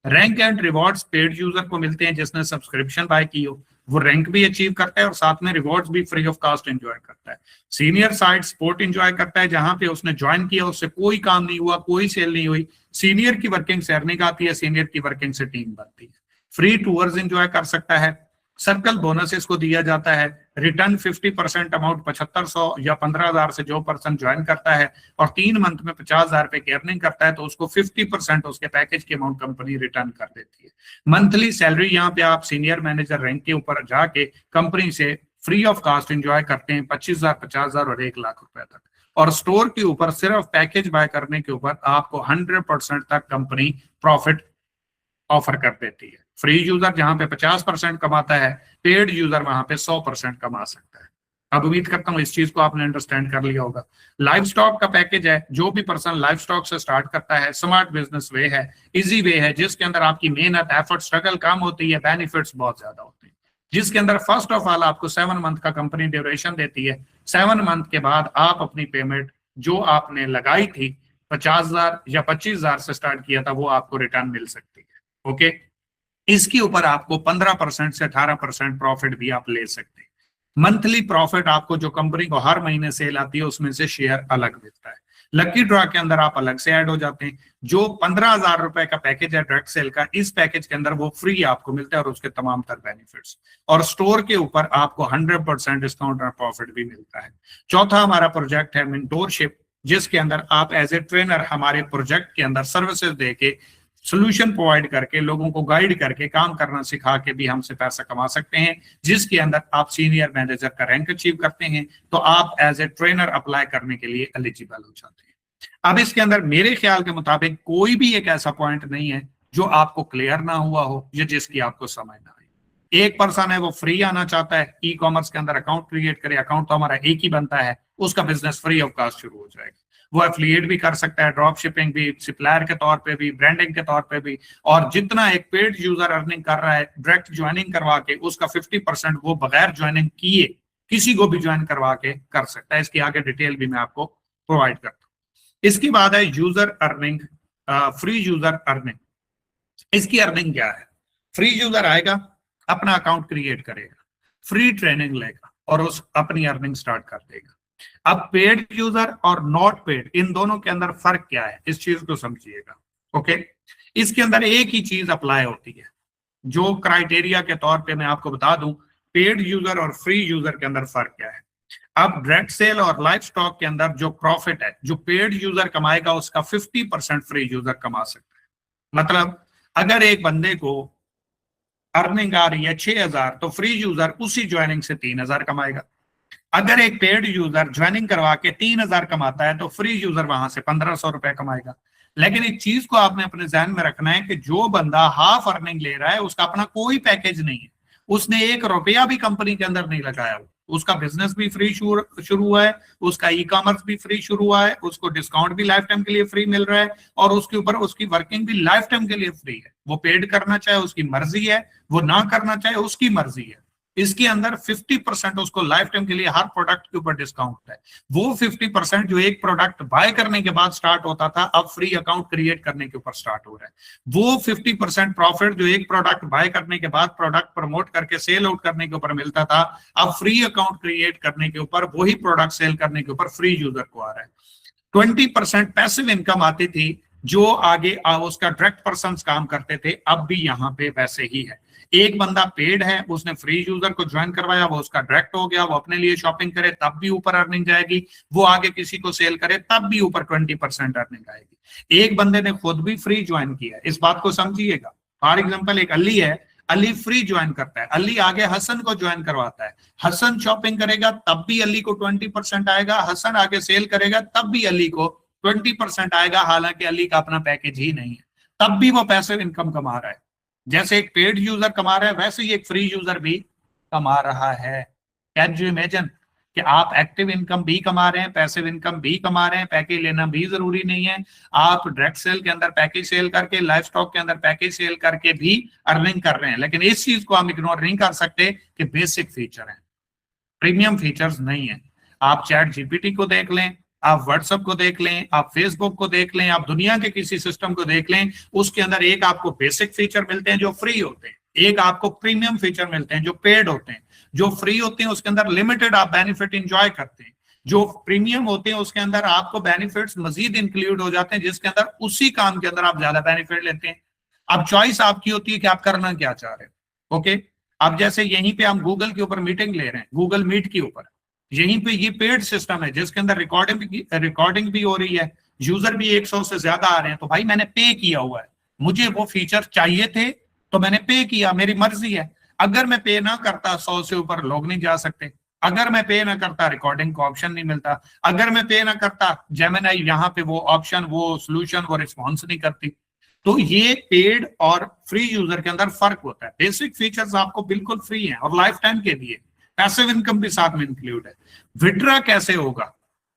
Rank and rewards paid user को मिलते हैं जिसने सब्सक्रिप्शन बाय की हो, वो रैंक भी अचीव करता है और साथ में रिवॉर्ड्स भी फ्री ऑफ कास्ट एंजॉय करता है। सीनियर साइड सपोर्ट एंजॉय करता है, जहां पे उसने ज्वाइन किया उससे कोई काम नहीं हुआ, कोई सेल नहीं हुई, सीनियर की वर्किंग से अर्निंग आती है, सीनियर की वर्किंग से टीम बनती है। फ्री टूर्स एंजॉय कर सकता है, सर्कल बोनस इसको दिया जाता है, रिटर्न 50% अमाउंट 7500 या 15,000 से जो पर्सन ज्वाइन करता है और 3 मंथ में 50,000 रुपए की अर्निंग करता है तो उसको 50% उसके पैकेज की अमाउंट कंपनी रिटर्न कर देती है। मंथली सैलरी यहाँ पे आप सीनियर मैनेजर रैंक के ऊपर जाके कंपनी से फ्री ऑफ कास्ट एंजॉय करते हैं 25,000, 50,000 और 1 लाख रुपए तक। और स्टोर के ऊपर सिर्फ पैकेज बाय करने के ऊपर आपको 100% तक कंपनी प्रॉफिट ऑफर कर देती है। फ्री यूजर जहां पे 50% कमाता है, पेड यूजर वहां पे 100% कमा सकता है। अब उम्मीद करता हूं इस चीज को आपने अंडरस्टैंड कर लिया होगा। लाइव स्टॉक का पैकेज है, जो भी पर्सन लाइव स्टॉक से स्टार्ट करता है, स्मार्ट बिजनेस वे है, इजी वे है, जिसके अंदर आपकी मेहनत, एफर्ट, स्ट्रगल कम होती है, बेनिफिट्स बहुत ज्यादा होते हैं, जिसके अंदर फर्स्ट ऑफ ऑल आपको 7 मंथ का कंपनी ड्यूरेशन देती है। 7 मंथ के बाद आप अपनी पेमेंट जो आपने लगाई थी 50,000 या 25,000 से स्टार्ट किया था वो आपको रिटर्न मिल सकती है। ओके, इसके ऊपर आपको 15% से 18% प्रॉफिट भी आप ले सकते हैं। मंथली प्रॉफिट आपको जो कंपनी को हर महीने सेल आती है उसमें से शेयर अलग मिलता है। लकी ड्रॉ के अंदर आप अलग से ऐड हो जाते हैं। जो 15,000 रुपए का पैकेज है डायरेक्ट सेल का, इस पैकेज के अंदर वो फ्री आपको मिलता है और उसके तमाम तर बेनिफिट्स, और स्टोर के ऊपर आपको 100% डिस्काउंट और प्रॉफिट भी मिलता है। चौथा हमारा प्रोजेक्ट है मेंटोरशिप, जिसके अंदर आप एज ए ट्रेनर हमारे प्रोजेक्ट के अंदर सर्विसेज देके, सोल्यूशन प्रोवाइड करके, लोगों को गाइड करके, काम करना सिखा के भी हमसे पैसा कमा सकते हैं, जिसके अंदर आप सीनियर मैनेजर का रैंक अचीव करते हैं तो आप एज ए ट्रेनर अप्लाई करने के लिए एलिजिबल हो जाते हैं। अब इसके अंदर मेरे ख्याल के मुताबिक कोई भी एक ऐसा पॉइंट नहीं है जो आपको क्लियर ना हुआ हो या जिसकी आपको समझ ना आए। एक पर्सन है वो फ्री आना चाहता है, ई कॉमर्स के अंदर अकाउंट क्रिएट करे, अकाउंट तो हमारा एक ही बनता है, उसका बिजनेस फ्री ऑफ कास्ट शुरू हो जाएगा। वो एफिलिएट भी कर सकता है, ड्रॉप शिपिंग भी, सप्लायर के तौर पे भी, ब्रांडिंग के तौर पे भी, और जितना एक पेड यूजर अर्निंग कर रहा है डायरेक्ट ज्वाइनिंग करवा के उसका 50% वो बगैर ज्वाइनिंग किए किसी को भी ज्वाइन करवा के कर सकता है। इसकी आगे डिटेल भी मैं आपको प्रोवाइड करता हूँ। इसके बाद है user earning, free user earning. इसकी अर्निंग क्या है? फ्री यूजर आएगा, अपना अकाउंट क्रिएट करेगा, फ्री ट्रेनिंग लेगा और उस अपनी अर्निंग स्टार्ट कर देगा। अब पेड यूजर और नॉट पेड, इन दोनों के अंदर फर्क क्या है, इस चीज को समझिएगा। ओके, इसके अंदर एक ही चीज अप्लाई होती है। जो क्राइटेरिया के तौर पे मैं आपको बता दूं, पेड यूजर और फ्री यूजर के अंदर फर्क क्या है। अब डायरेक्ट सेल और लाइव स्टॉक के अंदर जो प्रॉफिट है, जो पेड यूजर कमाएगा उसका 50% फ्री यूजर कमा सकता है। मतलब अगर एक बंदे को अर्निंग आ रही है 6,000 तो फ्री यूजर उसी ज्वाइनिंग से 3,000 कमाएगा। अगर एक पेड यूजर ज्वाइनिंग करवा के 3,000 कमाता है तो फ्री यूजर वहां से 1,500 रुपए कमाएगा। लेकिन एक चीज को आपने अपने ध्यान में रखना है कि जो बंदा हाफ अर्निंग ले रहा है उसका अपना कोई पैकेज नहीं है, उसने 1 रुपया भी कंपनी के अंदर नहीं लगाया, उसका बिजनेस भी फ्री शुरू हुआ है, उसका ई कॉमर्स भी फ्री शुरू हुआ है, उसको डिस्काउंट भी लाइफ टाइम के लिए फ्री मिल रहा है और उसके ऊपर उसकी वर्किंग भी लाइफ टाइम के लिए फ्री है। वो पेड करना चाहे उसकी मर्जी है, वो ना करना चाहे उसकी मर्जी है। इसके अंदर 50% उसको लाइफ टाइम के लिए हर प्रोडक्ट के ऊपर डिस्काउंट है। वो 50% जो एक प्रोडक्ट बाय करने के बाद स्टार्ट होता था, अब फ्री अकाउंट क्रिएट करने के ऊपर स्टार्ट हो रहा है। वो 50% प्रॉफिट जो एक प्रोडक्ट बाय करने के बाद प्रोडक्ट प्रमोट करके सेल आउट करने के ऊपर मिलता था, अब फ्री अकाउंट क्रिएट करने के ऊपर, वही प्रोडक्ट सेल करने के ऊपर फ्री यूजर को आ रहा है। 20% पैसिव इनकम आती थी जो आगे उसका डायरेक्ट पर्सन काम करते थे, अब भी यहाँ पे वैसे ही है। एक बंदा पेड है, उसने फ्री यूजर को ज्वाइन करवाया, वो उसका डायरेक्ट हो गया, वो अपने लिए शॉपिंग करे तब भी ऊपर अर्निंग जाएगी, वो आगे किसी को सेल करे तब भी ऊपर 20% अर्निंग आएगी। एक बंदे ने खुद भी फ्री ज्वाइन किया, इस बात को समझिएगा। फॉर एग्जाम्पल एक अली है, अली फ्री ज्वाइन करता है, अली आगे हसन को ज्वाइन करवाता है, हसन शॉपिंग करेगा तब भी अली को 20% आएगा, हसन आगे सेल करेगा तब भी अली को 20% आएगा, हालांकि अली का अपना पैकेज ही नहीं है, तब भी वो पैसिव इनकम कमा रहा है। जैसे एक पेड यूजर कमा रहा है, वैसे ही एक फ्री यूजर भी कमा रहा है। कैन यू इमेजिन कि आप एक्टिव इनकम भी कमा रहे हैं, पैसिव इनकम भी कमा रहे हैं, पैकेज लेना भी जरूरी नहीं है, आप डायरेक्ट सेल के अंदर पैकेज सेल करके, लाइफ स्टॉक के अंदर पैकेज सेल करके भी अर्निंग कर रहे हैं। लेकिन इस चीज को हम इग्नोर नहीं कर सकते कि बेसिक फीचर है, प्रीमियम फीचर्स नहीं है। आप चैट जीपीटी को देख लें, आप व्हाट्सएप को देख लें, आप फेसबुक को देख लें, आप दुनिया के किसी सिस्टम को देख लें, उसके अंदर एक आपको बेसिक फीचर मिलते हैं जो फ्री होते हैं, एक आपको प्रीमियम फीचर मिलते हैं जो पेड होते हैं। जो फ्री होते हैं उसके अंदर लिमिटेड आप बेनिफिट इंजॉय करते हैं, जो प्रीमियम होते हैं उसके अंदर आपको बेनिफिट्स मजीद इंक्लूड हो जाते हैं, जिसके अंदर उसी काम के अंदर आप ज्यादा बेनिफिट लेते हैं। अब चॉइस आपकी होती है कि आप करना क्या चाह रहे हैं। ओके, अब जैसे यहीं पे हम गूगल के ऊपर मीटिंग ले रहे हैं, गूगल मीट के ऊपर, यहीं पे ये पेड सिस्टम है जिसके अंदर रिकॉर्डिंग भी हो रही है, यूजर भी 100 से ज्यादा आ रहे हैं, तो भाई मैंने पे किया हुआ है, मुझे वो फीचर चाहिए थे तो मैंने पे किया, मेरी मर्जी है। अगर मैं पे ना करता 100 से ऊपर लोग नहीं जा सकते, अगर मैं पे ना करता रिकॉर्डिंग का ऑप्शन नहीं मिलता, अगर मैं पे ना करता जेमिनी यहाँ पे वो ऑप्शन, वो सोल्यूशन, वो रिस्पॉन्स नहीं करती। तो ये पेड और फ्री यूजर के अंदर फर्क होता है। बेसिक फीचर्स आपको बिल्कुल फ्री हैं और लाइफ टाइम के लिए, पैसिव इनकम भी साथ में इंक्लूड है। विड्रा कैसे होगा?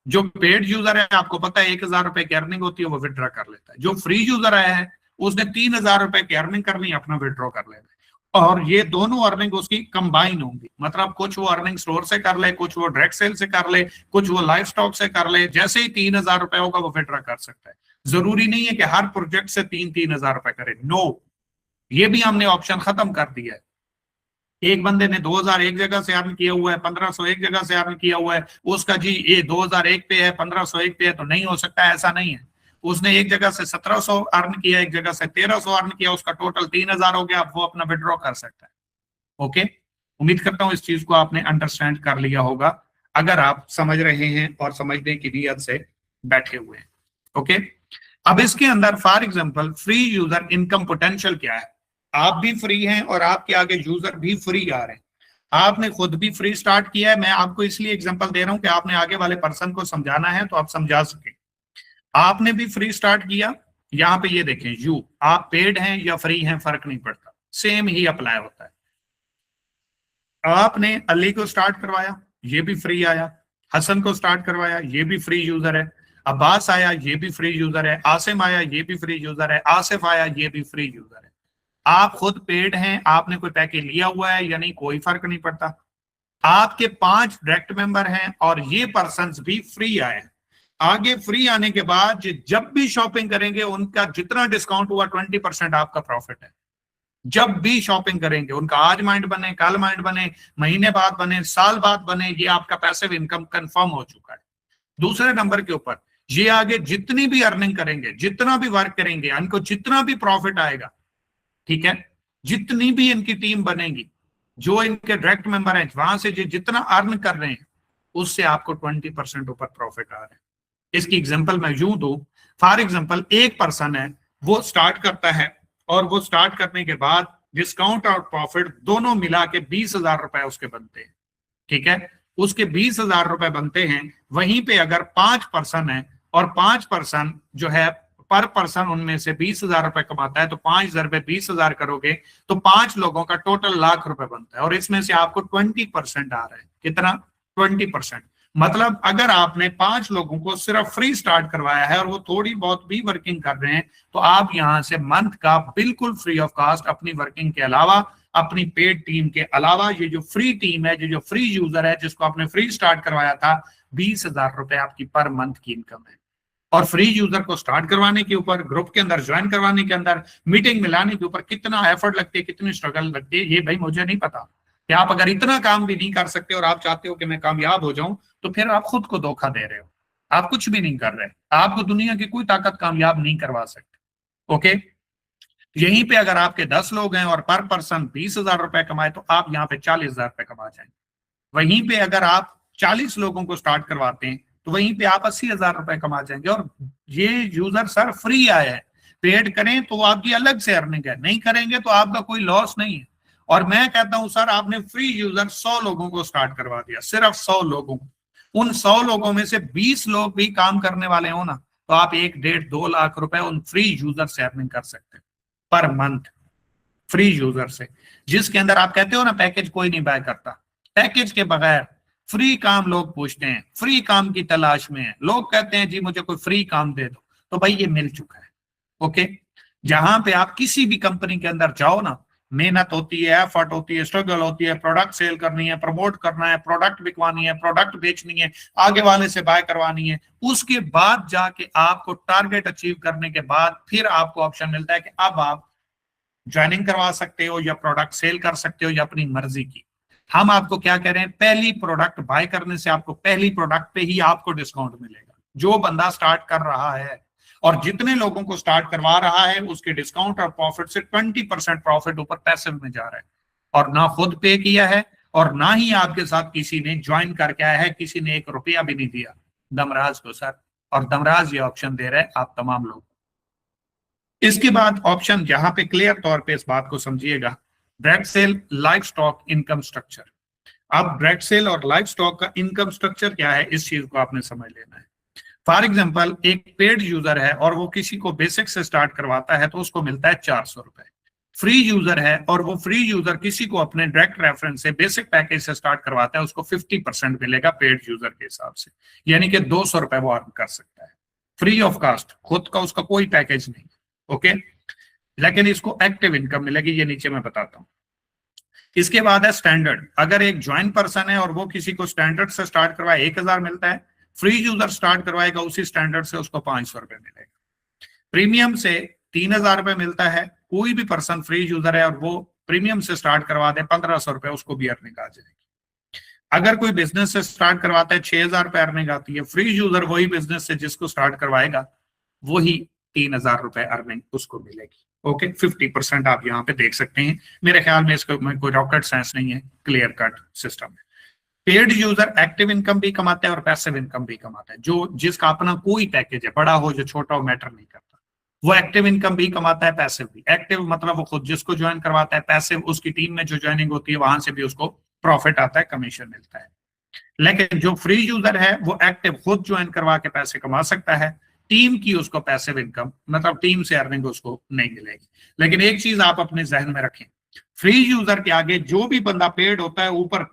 जो पेड यूजर है, आपको पता है 1000 रुपए की अर्निंग होती है, वो विड्रा कर लेता है। जो फ्री यूजर आया है उसने 3000 रुपए की अर्निंग करनी है, अपना विड्रॉ कर लेना है, और ये दोनों अर्निंग उसकी कंबाइन होंगी। मतलब कुछ वो अर्निंग स्टोर से कर ले, कुछ वो डायरेक्ट सेल से कर ले, कुछ वो लाइफ स्टॉक से कर ले। जैसे ही 3000 रुपए होगा वो विड्रॉ कर सकता है। जरूरी नहीं है कि हर प्रोजेक्ट से 3-3000 रुपए करे, नो, ये भी हमने ऑप्शन खत्म कर दिया है। एक बंदे ने 2000 एक जगह से अर्न किया हुआ है, 1500 एक जगह से अर्न किया हुआ है, उसका जी ये 2001 पे है, 1500 एक पे है, तो नहीं हो सकता, ऐसा नहीं है। उसने एक जगह से 1700 अर्न किया, एक जगह से 1300 अर्न किया, उसका टोटल 3000 हो गया, अब वो अपना विड्रॉ कर सकता है। ओके, उम्मीद करता हूं इस चीज को आपने अंडरस्टैंड कर लिया होगा, अगर आप समझ रहे हैं और समझने की नीयत से बैठे हुए हैं। ओके, अब इसके अंदर for example free user income potential क्या है? आप भी फ्री हैं और आपके आगे यूजर भी फ्री आ रहे हैं, आपने खुद भी फ्री स्टार्ट किया है। मैं आपको इसलिए एग्जांपल दे रहा हूं कि आपने आगे वाले पर्सन को समझाना है तो आप समझा सके। आपने भी फ्री स्टार्ट किया, यहाँ पे ये देखें, आप पेड हैं या फ्री हैं फर्क नहीं पड़ता, सेम ही अप्लाई होता है। आपने अली को स्टार्ट करवाया, ये भी फ्री आया, हसन को स्टार्ट करवाया, ये भी फ्री यूजर है, अब्बास आया, ये भी फ्री यूजर है, आसिम आया, ये भी फ्री यूजर है, आसिफ आया, ये भी फ्री यूजर है। आप खुद पेड हैं, आपने कोई पैकेज लिया हुआ है या नहीं, कोई फर्क नहीं पड़ता। आपके 5 डायरेक्ट मेंबर हैं और ये पर्सन्स भी फ्री आए हैं। आगे फ्री आने के बाद जब भी शॉपिंग करेंगे उनका जितना डिस्काउंट हुआ 20% आपका प्रॉफिट है। जब भी शॉपिंग करेंगे उनका आज माइंड बने, कल माइंड बने, महीने बाद बने, साल बाद बने, ये आपका पैसिव इनकम कंफर्म हो चुका है। दूसरे नंबर के ऊपर ये आगे जितनी भी अर्निंग करेंगे, जितना भी वर्क करेंगे, इनको जितना भी प्रॉफिट आएगा, ठीक है, जितनी भी इनकी टीम बनेगी, जो इनके डायरेक्ट मेंबर हैं, वहां से जितना अर्न कर रहे हैं उससे आपको 20% ऊपर प्रॉफिट आ रहा है। इसकी एग्जांपल मैं यूं दूं, फॉर एग्जांपल एक पर्सन है, वो स्टार्ट करता है और वो स्टार्ट करने के बाद डिस्काउंट और प्रॉफिट दोनों मिला के 20,000 रुपए उसके बनते हैं, ठीक है, उसके 20,000 रुपए बनते हैं। वहीं पे अगर 5 पर्सन है और 5 पर्सन जो है पर पर्सन उनमें से 20,000 रुपए कमाता है, तो 5,000 रुपए 20,000 करोगे तो 5 लोगों का टोटल लाख रुपए बनता है, और इसमें से आपको 20% आ रहा है। कितना? 20%। मतलब अगर आपने 5 लोगों को सिर्फ फ्री स्टार्ट करवाया है और वो थोड़ी बहुत भी वर्किंग कर रहे हैं, तो आप यहां से मंथ का बिल्कुल फ्री ऑफ कॉस्ट अपनी वर्किंग के अलावा, अपनी पेड टीम के अलावा, ये जो फ्री टीम है, जो फ्री यूजर है जिसको आपने फ्री स्टार्ट करवाया था, 20,000 रुपए आपकी पर मंथ की इनकम है। और फ्री यूजर को स्टार्ट करवाने के ऊपर, ग्रुप के अंदर ज्वाइन करवाने के अंदर, मीटिंग में लाने के ऊपर कितना एफर्ट लगती है, कितनी स्ट्रगल लगती है, ये भाई मुझे नहीं पता। कि आप अगर इतना काम भी नहीं कर सकते और आप चाहते हो कि मैं कामयाब हो जाऊं, तो फिर आप खुद को धोखा दे रहे हो। आप कुछ भी नहीं कर रहे, आपको दुनिया की कोई ताकत कामयाब नहीं करवा सकते। ओके, यहीं पे अगर आपके 10 लोग हैं और पर पर्सन 20,000 रुपए कमाए, तो आप यहाँ पे 40,000 रुपए कमा जाएंगे। वहीं पे अगर आप 40 लोगों को स्टार्ट करवाते हैं, तो वहीं पे आप 80,000 रुपए कमा जाएंगे। और ये यूजर सर फ्री आया है, पेड करें तो आपकी अलग से अर्निंग है, नहीं करेंगे तो आपका कोई लॉस नहीं है। और मैं कहता हूं सर, आपने फ्री यूजर 100 लोगों को स्टार्ट करवा दिया, सिर्फ 100 लोगों को, उन 100 लोगों में से 20 लोग भी काम करने वाले हो ना, तो आप 1, 1.5, 2 लाख रुपए उन फ्री यूजर से अर्निंग कर सकते हैं पर मंथ, फ्री यूजर से। जिसके अंदर आप कहते हो ना पैकेज कोई नहीं बाय करता, पैकेज के बगैर फ्री काम लोग पूछते हैं, फ्री काम की तलाश में है, लोग कहते हैं जी मुझे कोई फ्री काम दे दो, तो भाई ये मिल चुका है। ओके, जहां पे आप किसी भी कंपनी के अंदर जाओ ना, मेहनत होती है, एफर्ट होती है, स्ट्रगल होती है, प्रोडक्ट सेल करनी है, प्रमोट करना है, प्रोडक्ट बिकवानी है, प्रोडक्ट बेचनी है, आगे वाले से बाय करवानी है, उसके बाद जाके आपको टारगेट अचीव करने के बाद फिर आपको ऑप्शन मिलता है कि अब आप ज्वाइनिंग करवा सकते हो या प्रोडक्ट सेल कर सकते हो या अपनी मर्जी की। हम आपको क्या कह रहे हैं, पहली प्रोडक्ट बाय करने से आपको पहली प्रोडक्ट पे ही आपको डिस्काउंट मिलेगा, जो बंदा स्टार्ट कर रहा है। और जितने लोगों को स्टार्ट करवा रहा है उसके डिस्काउंट और प्रॉफिट से 20% प्रॉफिट ऊपर पैसिव में जा रहा है। और ना खुद पे किया है और ना ही आपके साथ किसी ने ज्वाइन करके आया है, किसी ने 1 रुपया भी नहीं दिया दमराज को सर। और दमराज ये ऑप्शन दे रहे हैं आप तमाम लोग। इसके बाद ऑप्शन जहां पे क्लियर तौर पे इस बात को समझिएगा, direct sale life stock income structure. अब डायरेक्ट सेल और लाइफ स्टॉक का इनकम स्ट्रक्चर क्या है, इस चीज को आपने समझ लेना है। फॉर एग्जाम्पल, एक पेड यूजर है और वो किसी को बेसिक से स्टार्ट करवाता है तो उसको मिलता है 400 रुपए। फ्री यूजर है और वो फ्री यूजर किसी को अपने डायरेक्ट रेफरेंस से बेसिक पैकेज से स्टार्ट करवाता है, उसको 50% मिलेगा पेड यूजर के हिसाब से, यानी कि 200 रुपए वो अर्न कर सकता है फ्री ऑफ कॉस्ट, खुद का उसका कोई पैकेज नहीं। ओके, लेकिन इसको एक्टिव इनकम मिलेगी, ये नीचे मैं बताता हूं। इसके बाद है स्टैंडर्ड। अगर एक ज्वाइन पर्सन है और वो किसी को स्टैंडर्ड से स्टार्ट करवाए 1,000 मिलता है, फ्री यूजर स्टार्ट करवाएगा उसी स्टैंडर्ड से उसको 500 रुपए मिलेगा। प्रीमियम से 3,000 रुपए मिलता है, कोई भी पर्सन फ्री यूजर है और वो प्रीमियम से स्टार्ट करवा दे 1,500 रुपए, उसको भी अर्निंग आ जाएगी। अगर कोई बिजनेस से स्टार्ट करवाता है 6,000 रुपए अर्निंग आती है, फ्री यूजर वही बिजनेस से जिसको स्टार्ट करवाएगा वही 3,000 रुपए अर्निंग उसको मिलेगी। ओके, 50% आप यहाँ पे देख सकते हैं। मेरे ख्याल में इसको कोई रॉकेट साइंस नहीं है, क्लियर कट सिस्टम है। पेड यूजर एक्टिव इनकम भी कमाता है और पैसिव इनकम भी कमाता है, जो जिसका अपना कोई पैकेज है, बड़ा हो जो छोटा हो मैटर नहीं करता, वो एक्टिव इनकम भी कमाता है, पैसिव भी। एक्टिव मतलब वो खुद जिसको ज्वाइन करवाता है, पैसिव उसकी टीम में जो ज्वाइनिंग होती है वहां से भी उसको प्रॉफिट आता है, कमीशन मिलता है। लेकिन जो फ्री यूजर है वो एक्टिव खुद ज्वाइन करवा के पैसे कमा सकता है, टीम की उसको पैसिव इनकम मतलब टीम से अर्निंग उसको नहीं मिलेगी। लेकिन एक चीज आप अपने जहन में रखें, फ्री यूजर के आगे जो भी बंदा पेड होता है, ऊपर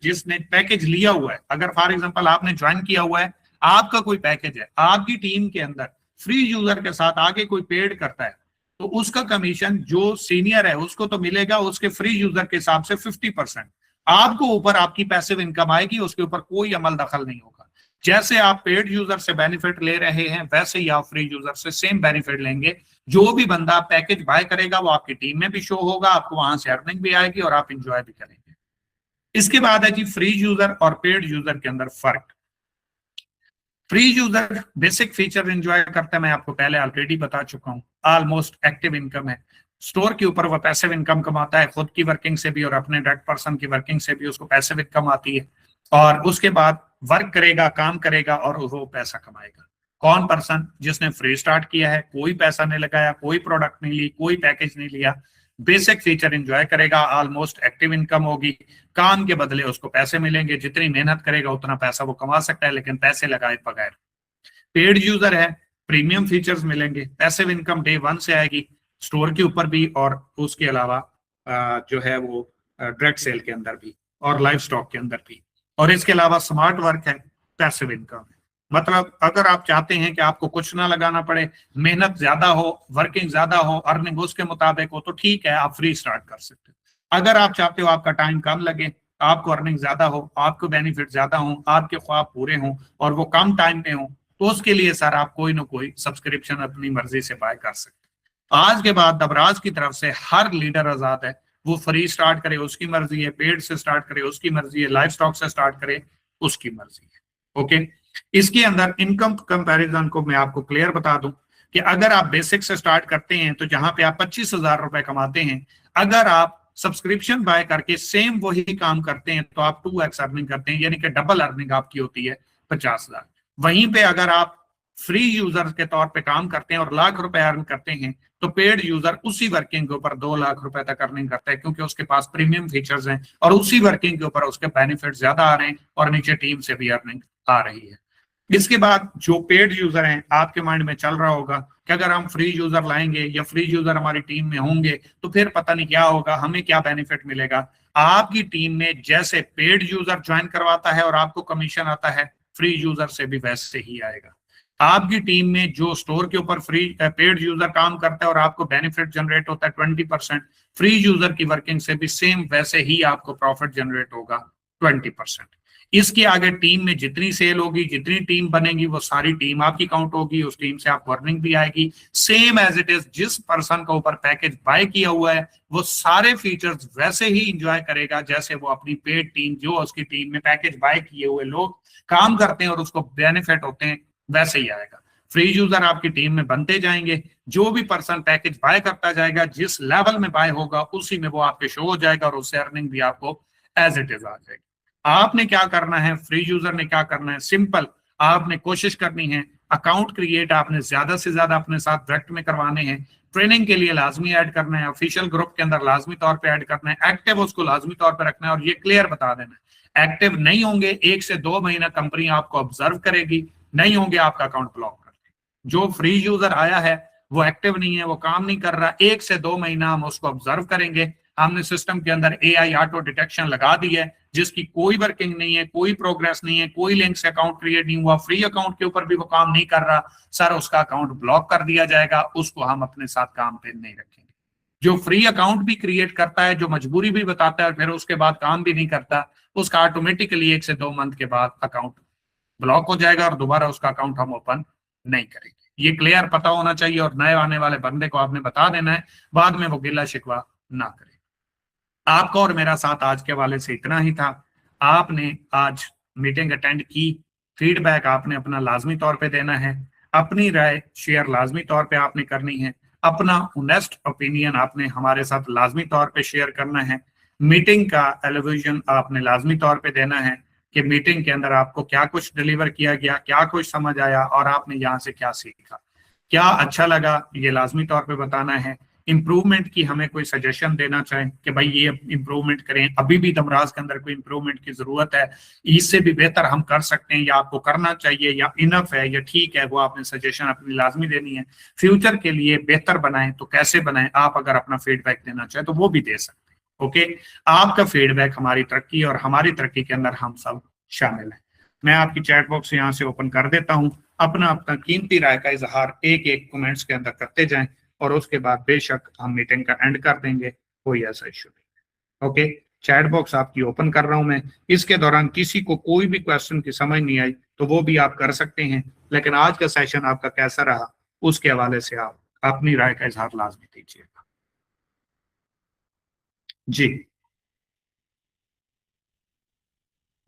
जिसने पैकेज लिया हुआ है, अगर फॉर एग्जांपल आपने ज्वाइन किया हुआ है, आपका कोई पैकेज है, आपकी टीम के अंदर फ्री यूजर के साथ आगे कोई पेड करता है, तो उसका कमीशन जो सीनियर है उसको तो मिलेगा उसके फ्री यूजर के हिसाब से 50%। आपको ऊपर आपकी पैसिव इनकम आएगी, उसके ऊपर कोई अमल दखल नहीं होगा। जैसे आप पेड यूजर से बेनिफिट ले रहे हैं वैसे ही आप फ्री यूजर से सेम बेनिफिट लेंगे। जो भी बंदा पैकेज बाय करेगा वो आपकी टीम में भी शो होगा, आपको वहां से अर्निंग भी आएगी और आप इंजॉय भी करेंगे। इसके बाद है जी फ्री यूजर और पेड यूजर के अंदर फर्क। Free user basic feature enjoy करता है, मैं आपको पहले ऑलरेडी बता चुका हूं, ऑलमोस्ट एक्टिव इनकम है, स्टोर के ऊपर वो पैसिव इनकम कमाता है, खुद की वर्किंग से भी और अपने डायरेक्ट पर्सन की वर्किंग से भी उसको पैसिव इनकम आती है। और उसके बाद वर्क करेगा, काम करेगा और वो पैसा कमाएगा। कौन पर्सन? जिसने फ्री स्टार्ट किया है, कोई पैसा नहीं लगाया, कोई प्रोडक्ट नहीं ली, कोई पैकेज नहीं लिया, बेसिक फीचर एंजॉय करेगा, ऑलमोस्ट एक्टिव इनकम होगी, काम के बदले उसको पैसे मिलेंगे, जितनी मेहनत करेगा उतना पैसा वो कमा सकता है, लेकिन पैसे लगाए बगैर। पेड यूजर है, प्रीमियम फीचर्स मिलेंगे, पैसिव इनकम डे 1 से आएगी, स्टोर के ऊपर भी और उसके अलावा जो है वो डायरेक्ट सेल के अंदर भी और लाइव स्टॉक के अंदर भी। और इसके अलावा स्मार्ट वर्क है, पैसिव इनकम है। मतलब अगर आप चाहते हैं कि आपको कुछ ना लगाना पड़े, मेहनत ज्यादा हो, वर्किंग ज्यादा हो, अर्निंग उसके मुताबिक हो, तो ठीक है, आप फ्री स्टार्ट कर सकते हो। अगर आप चाहते हो आपका टाइम कम लगे, आपको अर्निंग ज्यादा हो, आपको बेनिफिट ज्यादा हो, आपके ख्वाब पूरे हों और वो कम टाइम में हो, तो उसके लिए सर आप कोई ना कोई सब्सक्रिप्शन अपनी मर्जी से बाय कर सकते हैं। आज के बाद दबराज की तरफ से हर लीडर आजाद है, वो फ्री स्टार्ट करे उसकी मर्जी है, पेड से स्टार्ट करे उसकी मर्जी है, लाइफ स्टॉक से स्टार्ट करे उसकी मर्जी है। ओके, इसके अंदर इनकम कंपैरिजन को मैं आपको क्लियर बता दूं कि अगर आप बेसिक से स्टार्ट करते हैं तो जहां पे आप 25,000 रुपए कमाते हैं, अगर आप सब्सक्रिप्शन बाय करके सेम वही काम करते हैं तो आप 2x अर्निंग करते हैं, यानी कि डबल अर्निंग आपकी होती है 50,000। वहीं पे अगर आप फ्री यूजर के तौर पे काम करते हैं और लाख रुपए अर्न करते हैं, तो पेड यूजर उसी वर्किंग के ऊपर 2 लाख रुपए तक अर्निंग करता है, क्योंकि उसके पास प्रीमियम फीचर्स हैं और उसी वर्किंग के ऊपर उसके बेनिफिट ज्यादा आ रहे हैं और नीचे टीम से भी अर्निंग आ रही है। इसके बाद जो पेड यूजर हैं, आपके माइंड में चल रहा होगा कि अगर हम फ्री यूजर लाएंगे या फ्री यूजर हमारी टीम में होंगे तो फिर पता नहीं क्या होगा, हमें क्या बेनिफिट मिलेगा। आपकी टीम में जैसे पेड यूजर ज्वाइन करवाता है और आपको कमीशन आता है, फ्री यूजर से भी वैसे ही आएगा। आपकी टीम में जो स्टोर के ऊपर फ्री पेड यूजर काम करता है और आपको बेनिफिट जनरेट होता है 20%, फ्री यूजर की वर्किंग से भी सेम वैसे ही आपको प्रॉफिट जनरेट होगा 20%। इसके आगे टीम में जितनी सेल होगी, जितनी टीम बनेगी, वो सारी टीम आपकी काउंट होगी, उस टीम से आपको अर्निंग भी आएगी सेम एज इट इज। जिस पर्सन का ऊपर पैकेज बाय किया हुआ है वो सारे फीचर्स वैसे ही इंजॉय करेगा जैसे वो अपनी पेड टीम, जो उसकी टीम में पैकेज बाय किए हुए लोग काम करते हैं और उसको बेनिफिट होते हैं, वैसे ही आएगा। फ्री यूजर आपकी टीम में बनते जाएंगे, जो भी पर्सन पैकेज बाय करता जाएगा, जिस लेवल में बाय होगा उसी में वो आपके शो हो जाएगा और उससे अर्निंग भी आपको एज इट इज आ जाएगी। आपने क्या करना है, फ्री यूजर ने क्या करना है, सिंपल, आपने कोशिश करनी है अकाउंट क्रिएट आपने ज्यादा से ज्यादा अपने साथ डायरेक्ट में करवाने हैं। ट्रेनिंग के लिए लाजमी ऐड करना है, ऑफिशियल ग्रुप के अंदर लाजमी तौर पे ऐड करना है, एक्टिव उसको लाजमी तौर पे रखना है और ये क्लियर बता देना है एक्टिव नहीं होंगे 1 से 2 महीना कंपनी आपको ऑब्जर्व करेगी, नहीं होंगे आपका अकाउंट ब्लॉक कर देगी। जो फ्री यूजर आया है वो एक्टिव नहीं है, वो काम नहीं कर रहा, 1 से 2 महीना हम उसको ऑब्जर्व करेंगे। हमने सिस्टम के अंदर AI ऑटो डिटेक्शन लगा दी है, जिसकी कोई वर्किंग नहीं है, कोई प्रोग्रेस नहीं है, कोई लिंक से अकाउंट क्रिएट नहीं हुआ, फ्री अकाउंट के ऊपर भी वो काम नहीं कर रहा, सर उसका अकाउंट ब्लॉक कर दिया जाएगा, उसको हम अपने साथ काम पे नहीं रखेंगे। जो फ्री अकाउंट भी क्रिएट करता है, जो मजबूरी भी बताता है फिर उसके बाद काम भी नहीं करता, उसका ऑटोमेटिकली 1 से 2 मंथ के बाद अकाउंट ब्लॉक हो जाएगा और दोबारा उसका अकाउंट हम ओपन नहीं करेंगे। ये क्लियर पता होना चाहिए और नए आने वाले बंदे को आपने बता देना है, बाद में वो गिला शिकवा ना करे। आपका और मेरा साथ आज के हवाले से इतना ही था। आपने आज मीटिंग अटेंड की, फीडबैक आपने अपना लाजमी तौर पे देना है, अपनी राय शेयर लाजमी तौर पे आपने करनी है, अपना ऑनेस्ट ओपिनियन आपने हमारे साथ लाजमी तौर पे शेयर करना है। मीटिंग का एलिवेशन आपने लाजमी तौर पे देना है कि मीटिंग के अंदर आपको क्या कुछ डिलीवर किया गया, क्या कुछ समझ आया और आपने यहाँ से क्या सीखा, क्या अच्छा लगा, ये लाजमी तौर पे बताना है। इंप्रूवमेंट की हमें कोई सजेशन देना चाहें कि भाई ये इंप्रूवमेंट करें, अभी भी दमराज के अंदर कोई इंप्रूवमेंट की जरूरत है, इससे भी बेहतर हम कर सकते हैं या आपको करना चाहिए या इनफ है या ठीक है, वो आपने सजेशन अपनी लाजमी देनी है। फ्यूचर के लिए बेहतर बनाएं तो कैसे बनाएं, आप अगर अपना फीडबैक देना चाहें तो वो भी दे सकते हैं। ओके, आपका फीडबैक हमारी तरक्की और हमारी तरक्की के अंदर हम सब शामिल हैं। मैं आपकी चैट बॉक्स यहाँ से ओपन कर देता हूँ, अपना अपना कीमती राय का इजहार एक एक कमेंट्स के अंदर करते जाएं और उसके बाद बेशक हम मीटिंग का एंड कर देंगे, कोई ऐसा इशू नहीं। ओके, चैट बॉक्स आपकी ओपन कर रहा हूं मैं। इसके दौरान किसी को कोई भी क्वेश्चन की समझ नहीं आई तो वो भी आप कर सकते हैं, लेकिन आज का सेशन आपका कैसा रहा उसके हवाले से आप अपनी राय का इजहार लाजमी दीजिएगा। जी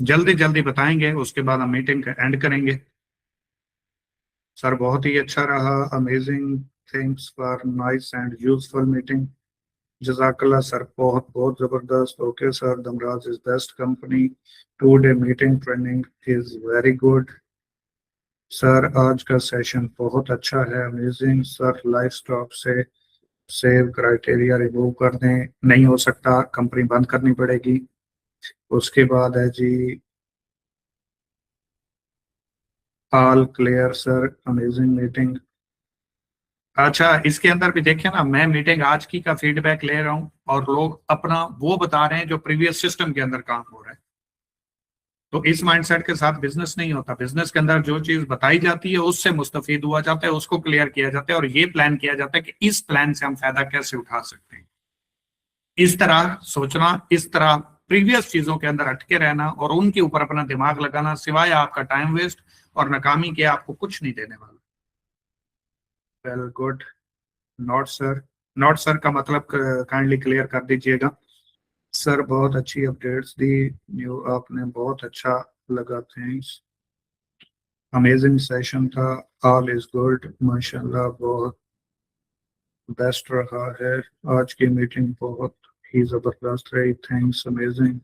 जल्दी जल्दी बताएंगे, उसके बाद हम मीटिंग का एंड करेंगे। सर बहुत ही अच्छा रहा, amazing, thanks for nice and useful meeting. जजाकल्ला सर, बहुत बहुत जबरदस्त। Okay sir, Damraj is best company, 2 day meeting training is very good. Sir आज का सेशन बहुत अच्छा है, अमेजिंग सर। लाइफ स्टॉक से सेव क्राइटेरिया रिमूव कर दें, नहीं हो सकता, कंपनी बंद करनी पड़ेगी। उसके बाद है जी, all clear sir, amazing meeting. अच्छा, इसके अंदर भी देखिए ना, मैं मीटिंग आज की का फीडबैक ले रहा हूँ और लोग अपना वो बता रहे हैं जो प्रीवियस सिस्टम के अंदर काम हो रहा है। तो इस माइंडसेट के साथ बिजनेस नहीं होता। बिजनेस के अंदर जो चीज बताई जाती है उससे मुस्तफीद हुआ जाता है, उसको क्लियर किया जाता है और ये प्लान किया जाता है कि इस प्लान से हम फायदा कैसे उठा सकते हैं। इस तरह सोचना, इस तरह प्रीवियस चीजों के अंदर अटके रहना और उनके ऊपर अपना दिमाग लगाना सिवाय आपका टाइम वेस्ट और नाकामी के आपको कुछ नहीं देने वाला। Well good. Not sir, not sir का मतलब काइंडली क्लियर कर दीजिएगा। सर बहुत अच्छी अपडेट्स दी, न्यू आपने बहुत अच्छा लगा, थैंक्स, अमेजिंग सेशन था, ऑल इज गुड, माशाल्लाह बहुत बेस्ट रहा है, आज की मीटिंग बहुत ही जबरदस्त रही, thanks, amazing,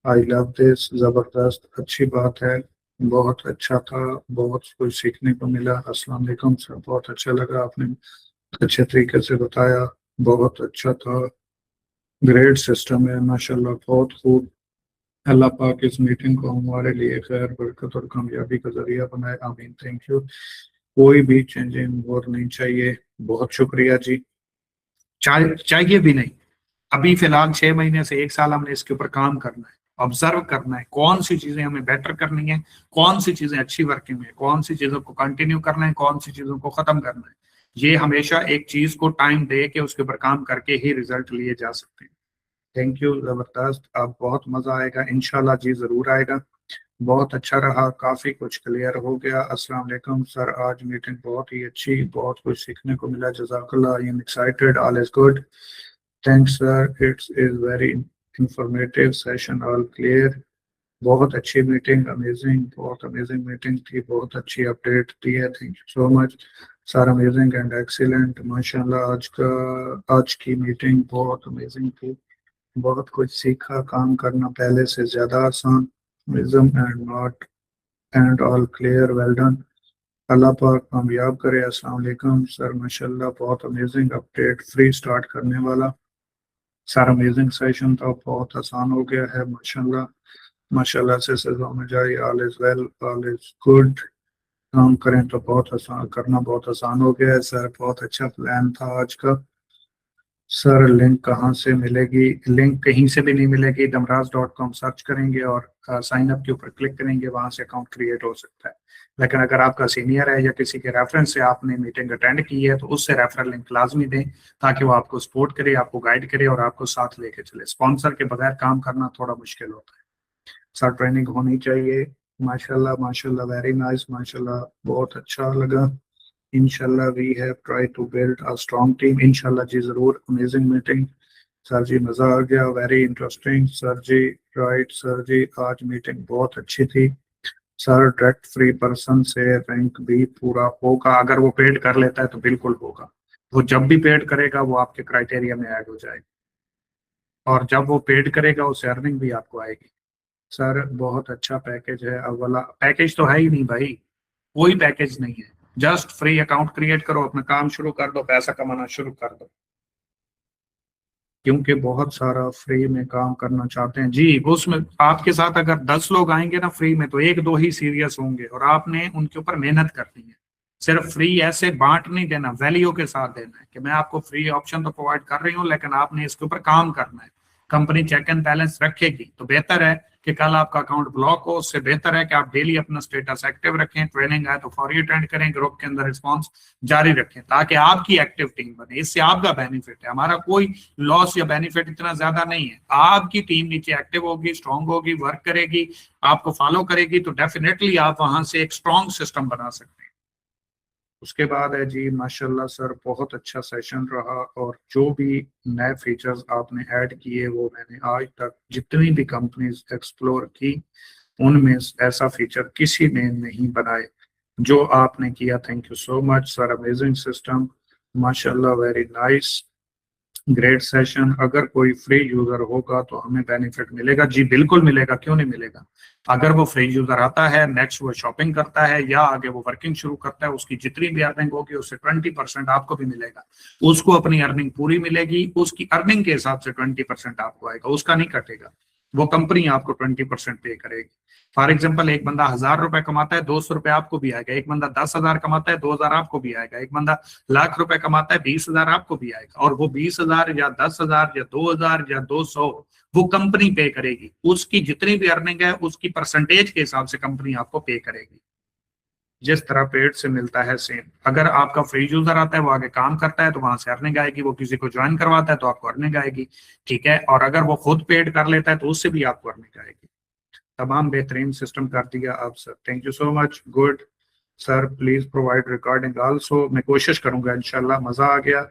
I love this, जबरदस्त, अच्छी बात है, बहुत अच्छा था, बहुत कुछ सीखने को मिला, अस्सलाम वालेकुम सर, बहुत अच्छा लगा, आपने अच्छे तरीके से बताया, बहुत अच्छा था, ग्रेट सिस्टम है माशाल्लाह, बहुत खूब, अल्लाह पाक इस मीटिंग को हमारे लिए खैर बरकत और कामयाबी का जरिया बनाए, आमीन, थैंक यू। कोई भी चेंजिंग और नहीं चाहिए, बहुत शुक्रिया जी। चाहिए भी नहीं, अभी फिलहाल 6 महीने से 1 साल हमने इसके ऊपर काम करना है, ऑब्जर्व करना है कौन सी चीजें हमें बेटर करनी है, कौन सी चीजें अच्छी वर्किंग है, कौन सी चीजों को कंटिन्यू करना है, कौन सी चीजों को खत्म करना है। ये हमेशा एक चीज को टाइम दे के उसके ऊपर काम करके ही रिजल्ट लिए जा सकते हैं। थैंक यू, जबरदस्त, अब बहुत मजा आएगा इंशाल्लाह जी, जरूर आएगा। बहुत अच्छा रहा, काफी कुछ क्लियर हो गया। अस्सलाम वालेकुम सर, आज मीटिंग बहुत ही अच्छी, बहुत कुछ सीखने को मिला, जज़ाकल्लाह, I am excited, all is good, thanks sir, it's is very informative session, all clear, बहुत अच्छी मीटिंग, अमेजिंग, बहुत अमेजिंग मीटिंग थी, बहुत अच्छी अपडेट दी है, thank you so much sir, amazing and excellent, माशाल्लाह, आज की मीटिंग बहुत अमेजिंग थी, बहुत कुछ सीखा, काम करना पहले से ज्यादा आसान, विजम and not and all clear, well done, अल्लाह पाक कामयाब करे। अस्सलाम वालेकुम सर, माशाल्लाह बहुत अमेजिंग अपडेट, फ्री स्टार्ट करने वाला सर, अमेजिंग सेशन था, बहुत आसान हो गया है, माशाल्लाह, माशाल्लाह से सजा में जाए, all is well, all is good, काम करें तो बहुत आसान, करना बहुत आसान हो गया है सर, बहुत अच्छा प्लान था आज का। सर लिंक कहाँ से मिलेगी? लिंक कहीं से भी नहीं मिलेगी, damraz.com सर्च करेंगे और साइन अप के ऊपर क्लिक करेंगे, वहां से अकाउंट क्रिएट हो सकता है। लेकिन अगर आपका सीनियर है या किसी के रेफरेंस से आपने मीटिंग अटेंड की है तो उससे रेफरल लिंक लाजमी दें, ताकि वो आपको सपोर्ट करे, आपको गाइड करे और आपको साथ लेके चले। स्पॉन्सर के बगैर काम करना थोड़ा मुश्किल होता है। सर ट्रेनिंग होनी चाहिए, माशाल्लाह माशाल्लाह, वेरी नाइस, माशाल्लाह, बहुत अच्छा लगा। इंशाल्लाह we have try to build a strong team, इंशाल्लाह जी जरूर, अमेजिंग मीटिंग सर जी, मजा आ गया, वेरी इंटरेस्टिंग सर जी, राइट सर जी, आज मीटिंग बहुत अच्छी थी सर, डायरेक्ट फ्री पर्सन से रैंक भी पूरा होगा? अगर वो पेड कर लेता है तो बिल्कुल होगा, वो जब भी पेड करेगा वो आपके क्राइटेरिया में ऐड हो जाएगा और जब वो पेड करेगा उससे अर्निंग भी आपको आएगी। सर बहुत अच्छा पैकेज है, अब वाला पैकेज तो है ही नहीं भाई, कोई पैकेज नहीं है, जस्ट फ्री अकाउंट क्रिएट करो, अपना काम शुरू कर दो, पैसा कमाना शुरू कर दो, क्योंकि बहुत सारा फ्री में काम करना चाहते हैं जी। उसमें आपके साथ अगर 10 लोग आएंगे ना फ्री में, तो 1-2 ही सीरियस होंगे और आपने उनके ऊपर मेहनत करनी है। सिर्फ फ्री ऐसे बांट नहीं देना, वैल्यू के साथ देना है कि मैं आपको फ्री ऑप्शन तो प्रोवाइड कर रही हूँ लेकिन आपने इसके ऊपर काम करना है। कंपनी चेक एंड बैलेंस रखेगी तो बेहतर है कि कल आपका अकाउंट ब्लॉक हो, उससे बेहतर है कि आप डेली अपना स्टेटस एक्टिव रखें, ट्रेनिंग आए तो फौरी अटेंड करें, ग्रुप के अंदर रिस्पॉन्स जारी रखें, ताकि आपकी एक्टिव टीम बने। इससे आपका बेनिफिट है, हमारा कोई लॉस या बेनिफिट इतना ज्यादा नहीं है। आपकी टीम नीचे एक्टिव होगी, स्ट्रांग होगी, वर्क करेगी, आपको फॉलो करेगी, तो डेफिनेटली आप वहां से एक स्ट्रांग सिस्टम बना सकते हैं। उसके बाद है जी, माशाल्लाह सर बहुत अच्छा सेशन रहा और जो भी नए फीचर्स आपने ऐड किए वो मैंने आज तक जितनी भी कंपनीज एक्सप्लोर की उनमें ऐसा फीचर किसी ने नहीं बनाए जो आपने किया। Thank you so much sir, amazing system, माशाल्लाह, वेरी नाइस, ग्रेट सेशन। अगर कोई फ्री यूजर होगा तो हमें बेनिफिट मिलेगा जी, बिल्कुल मिलेगा, क्यों नहीं मिलेगा। अगर वो फ्री यूजर आता है, नेक्स्ट वो शॉपिंग करता है या आगे वो वर्किंग शुरू करता है, उसकी जितनी भी अर्निंग होगी उससे 20% आपको भी मिलेगा, उसको अपनी अर्निंग पूरी मिलेगी, उसकी अर्निंग के हिसाब से 20% आपको आएगा, उसका नहीं कटेगा। वो कंपनी आपको 20% पे करेगी। फॉर एग्जाम्पल, एक बंदा 1,000 रुपए कमाता है, 200 रुपए आपको भी आएगा। एक बंदा 10,000 कमाता है, 2,000 आपको भी आएगा। एक बंदा लाख रुपए कमाता है, 20,000 आपको भी आएगा। और वो 20,000 या 10,000 या 2,000 या 200 वो कंपनी पे करेगी। उसकी जितनी भी अर्निंग है उसकी परसेंटेज के हिसाब से कंपनी आपको पे करेगी। जिस तरह पेड से मिलता है सेम। अगर आपका फ्री यूजर आता है, वो आगे काम करता है तो वहां से अर्निंग आएगी। वो किसी को ज्वाइन करवाता है तो आपको अर्निंग आएगी, ठीक है। और अगर वो खुद पेड कर लेता है तो उससे भी आपको अर्निंग आएगी। तमाम बेहतरीन सिस्टम कर दिया आप sir, thank you so much. Good sir, please provide recording also. मैं कोशिश करूंगा इंशाल्लाह। मजा आ गया।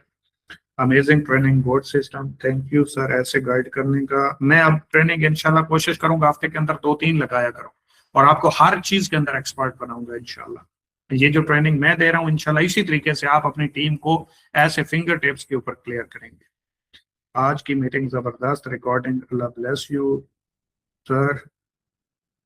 Amazing training board system, thank you sir ऐसे गाइड करने का। मैं अब ट्रेनिंग इंशाल्लाह कोशिश करूंगा हफ्ते के अंदर 2-3 लगाया करूं और आपको हर चीज के अंदर एक्सपर्ट बनाऊंगा इंशाल्लाह। ये जो ट्रेनिंग मैं दे रहा हूँ इंशाल्लाह इसी तरीके से आप अपनी टीम को ऐसे फिंगर टिप्स के ऊपर क्लियर करेंगे। आज की मीटिंग जबरदस्त recording, Allah bless you sir,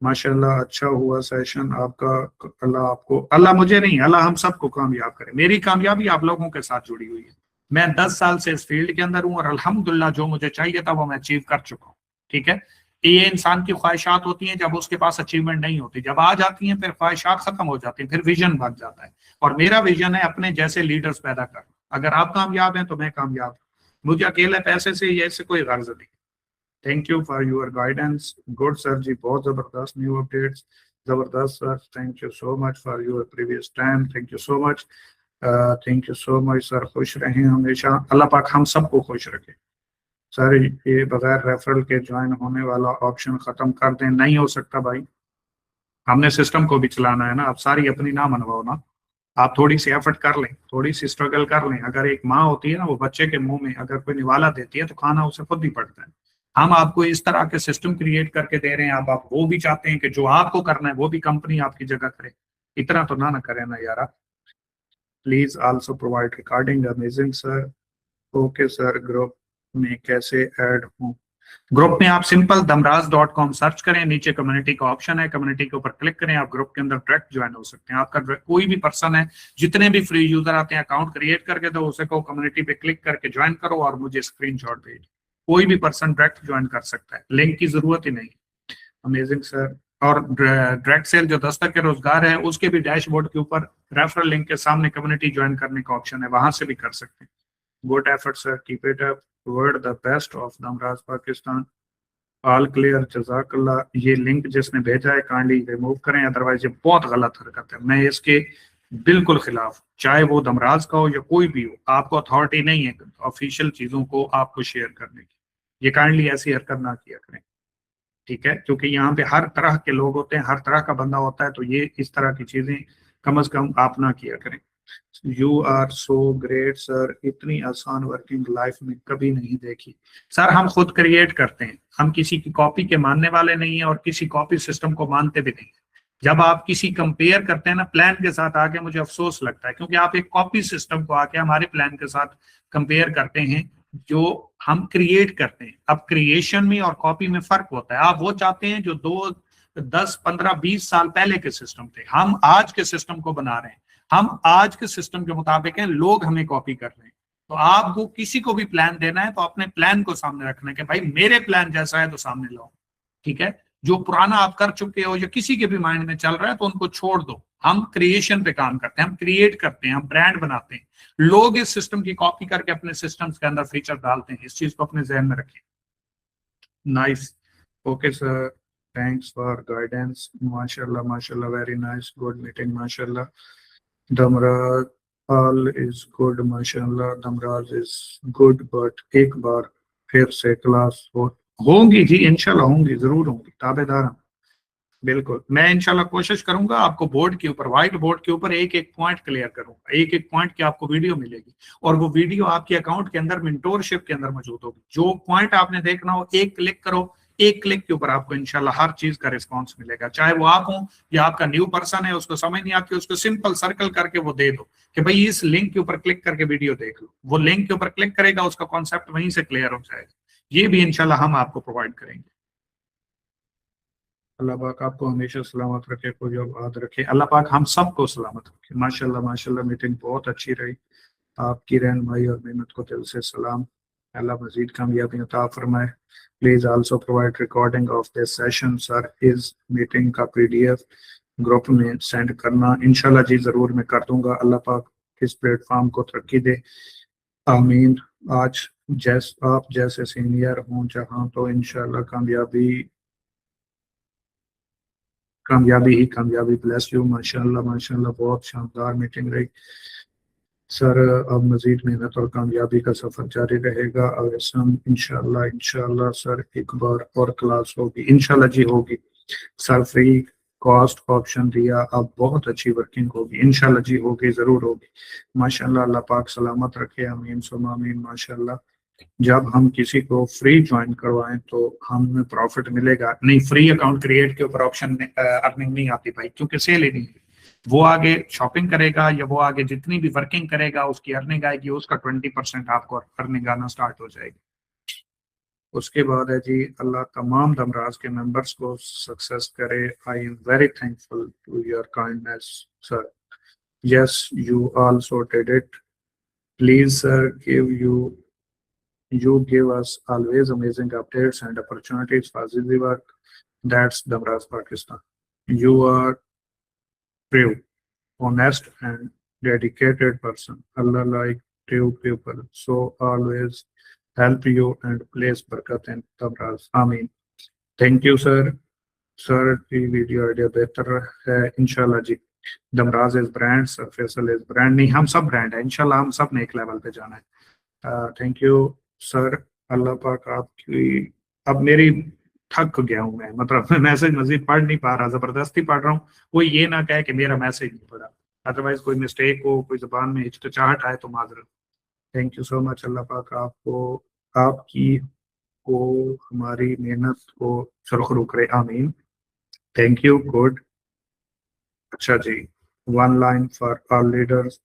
माशाल्लाह अच्छा हुआ सेशन आपका। अल्लाह आपको, अल्लाह मुझे नहीं, अल्लाह हम सबको कामयाब करे। मेरी कामयाबी आप लोगों के साथ जुड़ी हुई है। मैं 10 साल से इस फील्ड के अंदर हूँ और अल्हम्दुलिल्लाह जो मुझे चाहिए था वो मैं अचीव कर चुका हूँ, ठीक है। ये इंसान की ख्वाहिशात होती हैं जब उसके पास अचीवमेंट नहीं होती, जब आ जाती हैं फिर ख्वाहिशात खत्म हो जाती हैं, फिर विजन बन जाता है। और मेरा विजन है अपने जैसे लीडर्स पैदा करना। अगर आप कामयाब हैं तो मैं कामयाब हूँ। मुझे अकेले पैसे से या इससे कोई गर्ज नहीं। Thank you for your guidance. Good sir ji, बहुत जबरदस्त न्यू अपडेट्स, जबरदस्त sir. Thank you so much for your previous time, thank you so much. Thank you so much sir. खुश रहें हमेशा, अल्लाह पाक हम सबको खुश रखे। सर ये बगैर रेफरल के ज्वाइन होने वाला ऑप्शन खत्म कर दें, नहीं हो सकता भाई। हमने सिस्टम को भी चलाना है ना, आप सारी अपनी ना मनवाओ ना। आप थोड़ी सी एफर्ट कर लें, थोड़ी सी स्ट्रगल कर लें। अगर एक माँ होती है ना, वो बच्चे के मुंह में अगर कोई निवाला देती है तो खाना उसे खुद ही पड़ता है। हम आपको इस तरह के सिस्टम क्रिएट करके दे रहे हैं, आप वो भी चाहते हैं कि जो आपको करना है वो भी कंपनी आपकी जगह करे। इतना तो ना करें ना यार। Please also provide recording, amazing sir. Okay sir, group में कैसे ऐड हूँ? ग्रुप में आप सिंपल damraz.com सर्च करें, नीचे कम्युनिटी का ऑप्शन है, कम्युनिटी के ऊपर क्लिक करें, आप ग्रुप के अंदर डायरेक्ट ज्वाइन हो सकते हैं। आपका कोई भी पर्सन है, जितने भी फ्री यूजर आते हैं अकाउंट क्रिएट करके दो, उसे को कम्युनिटी पे क्लिक करके ज्वाइन करो और मुझे स्क्रीनशॉट भेज। कोई भी पर्सन डायरेक्ट ज्वाइन कर सकता है, लिंक की जरूरत ही नहीं। Amazing sir. और डायरेक्ट सेल जो दस्तक के रोजगार है उसके भी डैशबोर्ड के ऊपर रेफरल लिंक के सामने कम्युनिटी ज्वाइन करने का ऑप्शन है, वहां से भी कर सकते हैं। Good effort sir, keep it up. Word the best of Damraj Pakistan. All clear, जजाकल्लाह। ये लिंक जिसने भेजा है काइंडली रिमूव करें, अदरवाइज ये बहुत गलत हरकत है। मैं इसके बिल्कुल खिलाफ हूं। चाहे वो दमराज का हो या कोई भी हो, आपको अथॉरिटी नहीं है ऑफिशियल चीजों को आपको शेयर करने की। ये काइंडली ऐसी हरकत ना किया करें, ठीक है। क्योंकि यहाँ पे हर तरह के लोग होते हैं, हर तरह का बंदा होता है, तो ये इस तरह की चीजें कम से कम आप ना किया करें। You are so great sir, इतनी आसान वर्किंग लाइफ में कभी नहीं देखी। सर हम खुद क्रिएट करते हैं, हम किसी की कॉपी के मानने वाले नहीं है और किसी कॉपी सिस्टम को मानते भी नहीं है। जब आप किसी कंपेयर करते हैं ना प्लान के साथ आके, मुझे अफसोस लगता है, क्योंकि आप एक कॉपी सिस्टम को आके हमारे प्लान के साथ कंपेयर करते हैं जो हम क्रिएट करते हैं। अब क्रिएशन में और कॉपी में फर्क होता है। आप वो चाहते हैं जो 2, 10, 15, 20 साल पहले के सिस्टम थे, हम आज के सिस्टम को बना रहे हैं। हम आज के सिस्टम के मुताबिक हैं, लोग हमें कॉपी कर रहे हैं। तो आपको किसी को भी प्लान देना है तो अपने प्लान को सामने रखना है कि भाई मेरे प्लान जैसा है तो सामने लाओ, ठीक है। जो पुराना आप कर चुके हो या किसी के भी माइंड में चल रहा है तो उनको छोड़ दो। हम क्रिएशन पे काम करते हैं, हम क्रिएट करते हैं, हम ब्रांड बनाते हैं। लोग इस सिस्टम की कॉपी करके अपने सिस्टम्स के अंदर फीचर डालते हैं। इस चीज को अपने जहन में रखें। Nice, okay sir, thanks for guidance. माशाल्लाह माशाल्लाह, वेरी नाइस, गुड मीटिंग माशाल्लाह। दमराज ऑल इज गुड माशाल्लाह, दमराज इज गुड, बट एक बार फिर से क्लास होंगी जी, इंशाल्लाह होंगी, जरूर होंगी, ताबेदार हम। बिल्कुल, मैं इंशाल्लाह कोशिश करूंगा आपको बोर्ड के ऊपर, व्हाइट बोर्ड के ऊपर एक एक पॉइंट क्लियर करूंगा। एक एक पॉइंट की आपको वीडियो मिलेगी और वो वीडियो आपके अकाउंट के अंदर मेंटोरशिप के अंदर मौजूद होगी। जो पॉइंट आपने देखना हो एक क्लिक करो, एक क्लिक के ऊपर आपको इंशाल्लाह हर चीज का रिस्पॉन्स मिलेगा। चाहे वो आप हो या आपका न्यू पर्सन है, उसको समझ नहीं आती, उसको सिंपल सर्कल करके वो दे दो कि भाई इस लिंक के ऊपर क्लिक करके वीडियो देख लो। वो लिंक के ऊपर क्लिक करेगा, उसका कॉन्सेप्ट वहीं से क्लियर हो जाएगा। ये भी इंशाल्लाह हम आपको प्रोवाइड करेंगे। अल्लाह पाक आपको हमेशा सलामत रखे, कोई आबाद रखे। अल्लाह पाक हम सबको सलामत रखे। माशाल्लाह माशाल्लाह, मीटिंग बहुत अच्छी रही। आपकी रहनुमाई और मेहनत को दिल से सलाम। अल्लाह मजीद कामयाबी अता फरमाए। Please also provide recording of this session. Sir इस मीटिंग का पीडीएफ ग्रुप में सेंड करना। इंशाल्लाह जी जरूर मैं कर दूंगा। अल्लाह पाक इस प्लेटफॉर्म को तरक्की दे, आमीन। आज आप जैसे सीनियर हों जहां तो इंशाल्लाह कामयाबी कामयाबी ही कामयाबी। Bless you. माशाल्लाह माशाल्लाह, बहुत शानदार मीटिंग रही सर। अब मजीद मेहनत और कामयाबी का सफर जारी रहेगा। और इंशाल्लाह इंशाल्लाह सर एक बार और क्लास होगी, इंशाल्लाह जी होगी सर। फ्री कॉस्ट ऑप्शन दिया, अब बहुत अच्छी वर्किंग होगी, इंशाल्लाह जी होगी, जरूर होगी। माशाल्लाह, अल्लाह पाक सलामत रखे, आमीन सुम्मा आमीन। माशाल्लाह, जब हम किसी को फ्री ज्वाइन करवाएं तो हमें प्रॉफिट मिलेगा। नहीं, फ्री अकाउंट क्रिएट के ऊपर ऑप्शन अर्निंग नहीं आती भाई, क्योंकि सेल ही नहीं है। वो आगे शॉपिंग करेगा या वो आगे जितनी भी वर्किंग करेगा उसकी अर्निंग आएगी, उसका 20% आपको अर्निंग आना स्टार्ट हो जाएगी। उसके बाद है जी, अल्लाह तमाम दमराज के मेंबर्स को सक्सेस करे। I am very thankful to your kindness sir. Yes you also did it. Please sir you give us always amazing updates and opportunities for the work. That's Damraz Pakistan. You are brave, honest, and dedicated person. Allah like true people. So always help you and place barakat in Damraz. Amin. Thank you, sir. Sir की video idea बेहतर है इंशाल्लाह जी। Damraj is brand, sir Faisal is brand. नहीं, हम सब brand है इंशाल्लाह, हम सब ने एक लेवल पे जाना है। Thank you sir. अल्लाह पाक आपकी। अब मेरी थक गया हूं मैं, मतलब मैं मैसेज मजीद पढ़ नहीं पा रहा, जबरदस्ती पढ़ रहा हूँ। कोई ये ना कहे कि मेरा मैसेज नहीं पढ़ा, अदरवाइज कोई मिस्टेक हो, कोई जुबान में हिचकिचाहट आए तो माजरत। Thank you so much. अल्लाह पाक आपको, आपकी को, हमारी मेहनत को सुरखरू करे, आमीन। Thank you, good. अच्छा जी, one line for all leaders.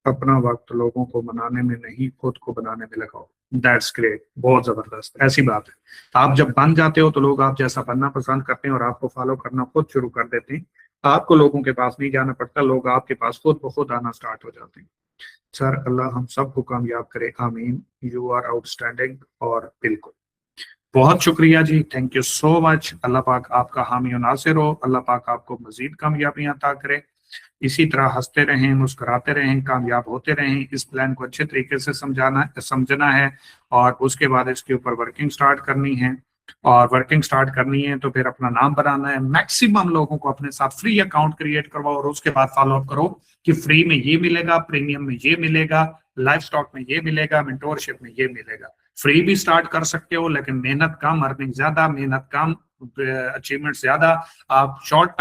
अपना वक्त लोगों को बनाने में नहीं, खुद को बनाने में लगाओ। दैट्स ग्रेट, बहुत जबरदस्त, ऐसी बात है। आप जब बन जाते हो तो लोग आप जैसा बनना पसंद करते हैं और आपको फॉलो करना खुद शुरू कर देते हैं। आपको लोगों के पास नहीं जाना पड़ता, लोग आपके पास खुद ब खुद आना स्टार्ट हो जाते हैं। सर अल्लाह हम सबको कामयाब करे, आमीन। You are outstanding. और बिल्कुल, बहुत शुक्रिया जी, थैंक यू सो मच। अल्लाह पाक आपका हामी और नासिर हो, अल्लाह पाक आपको मजीद कामयाबियां अता करे। इसी तरह हंसते रहें, मुस्कुराते रहें, कामयाब होते रहें। इस प्लान को अच्छे तरीके से समझना है और उसके बाद इसके ऊपर वर्किंग स्टार्ट करनी है। और वर्किंग स्टार्ट करनी है तो फिर अपना नाम बनाना है, मैक्सिमम लोगों को अपने साथ फ्री अकाउंट क्रिएट करवाओ और उसके बाद फॉलो अप करो कि फ्री में ये मिलेगा, प्रीमियम में ये मिलेगा, लाइफ स्टॉक में ये मिलेगा, मेंटोरशिप में ये मिलेगा। फ्री भी स्टार्ट कर सकते हो, लेकिन मेहनत कम, अर्निंग ज्यादा, मेहनत कम, अचीवमेंट ज्यादा। आप शॉर्ट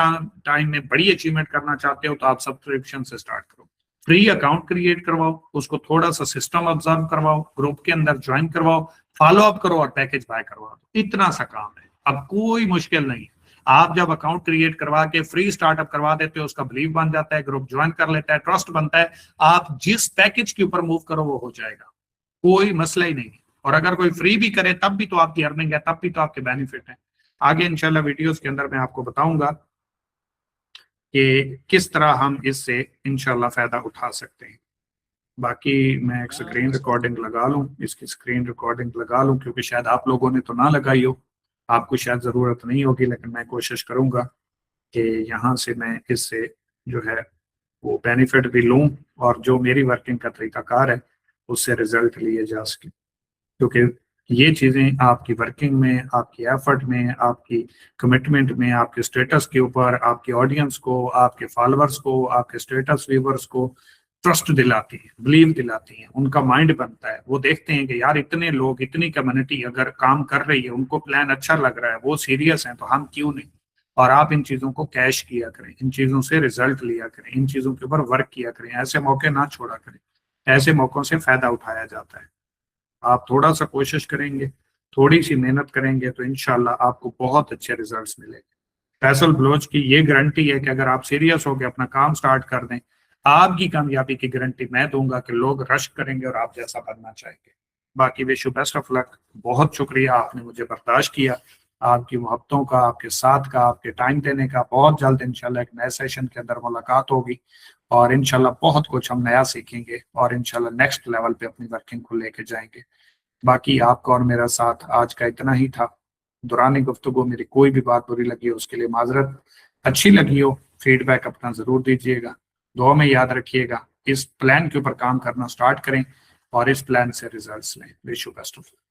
टाइम में बड़ी अचीवमेंट करना चाहते हो तो आप सब्सक्रिप्शन से स्टार्ट करो। फ्री अकाउंट क्रिएट करवाओ, उसको थोड़ा सा सिस्टम ऑब्जर्व करवाओ, ग्रुप के अंदर ज्वाइन करवाओ, फॉलो अप करो और पैकेज बाय करवा दो। इतना सा काम है, अब कोई मुश्किल नहीं है। आप जब अकाउंट क्रिएट करवा के फ्री स्टार्टअप करवा देते हो, उसका बिलीव बन जाता है, ग्रुप ज्वाइन कर लेता है, ट्रस्ट बनता है, आप जिस पैकेज के ऊपर मूव करो वो हो जाएगा, कोई मसला ही नहीं। और अगर कोई फ्री भी करे तब भी तो आपकी अर्निंग है, तब भी तो आपके बेनिफिट है। आगे इंशाल्लाह वीडियोस के अंदर मैं आपको बताऊंगा कि किस तरह हम इससे इंशाल्लाह फायदा उठा सकते हैं। बाकी मैं एक स्क्रीन रिकॉर्डिंग लगा लूं, इसकी स्क्रीन रिकॉर्डिंग लगा लूं, क्योंकि शायद आप लोगों ने तो ना लगाई हो, आपको शायद जरूरत नहीं होगी, लेकिन मैं कोशिश करूंगा कि यहाँ से मैं इससे जो है वो बेनिफिट भी लूं और जो मेरी वर्किंग का तरीकाकार है उससे रिजल्ट लिए जा सके। क्योंकि ये चीजें आपकी वर्किंग में, आपकी एफर्ट में, आपकी कमिटमेंट में, आपके स्टेटस के ऊपर, आपकी ऑडियंस को, आपके फॉलोअर्स को, आपके स्टेटस व्यूवर्स को ट्रस्ट दिलाती है, बिलीव दिलाती है, उनका माइंड बनता है। वो देखते हैं कि यार इतने लोग, इतनी कम्युनिटी अगर काम कर रही है, उनको प्लान अच्छा लग रहा है, वो सीरियस हैं, तो हम क्यों नहीं। और आप इन चीजों को कैश किया करें, इन चीजों से रिजल्ट लिया करें, इन चीजों के ऊपर वर्क किया करें, ऐसे मौके ना छोड़ा करें। ऐसे मौकों से फायदा उठाया जाता है। आप थोड़ा सा कोशिश करेंगे, थोड़ी सी मेहनत करेंगे तो इंशाल्लाह आपको बहुत अच्छे रिजल्ट्स मिलेंगे। फैसल ब्लोच की ये गारंटी है कि अगर आप सीरियस होकर अपना काम स्टार्ट कर दें, आपकी कामयाबी की गारंटी मैं दूंगा कि लोग रश करेंगे और आप जैसा बनना चाहेंगे। बाकी wish you best of luck. बहुत शुक्रिया, आपने मुझे बर्दाश्त किया, आपकी मोहब्बतों का, आपके साथ का, आपके टाइम देने का। बहुत जल्द इंशाल्लाह एक नए सेशन के अंदर मुलाकात होगी और इंशाल्लाह बहुत कुछ हम नया सीखेंगे और इंशाल्लाह नेक्स्ट लेवल पे अपनी वर्किंग को लेके जाएंगे। बाकी आपका और मेरा साथ आज का इतना ही था। दौरान गुफ्तगू मेरी कोई भी बात बुरी लगी हो उसके लिए माजरत, अच्छी लगी हो फीडबैक अपना जरूर दीजिएगा। दुआ में याद रखिएगा, इस प्लान के ऊपर काम करना स्टार्ट करें और इस प्लान से रिजल्ट्स लें। Wish you best of luck.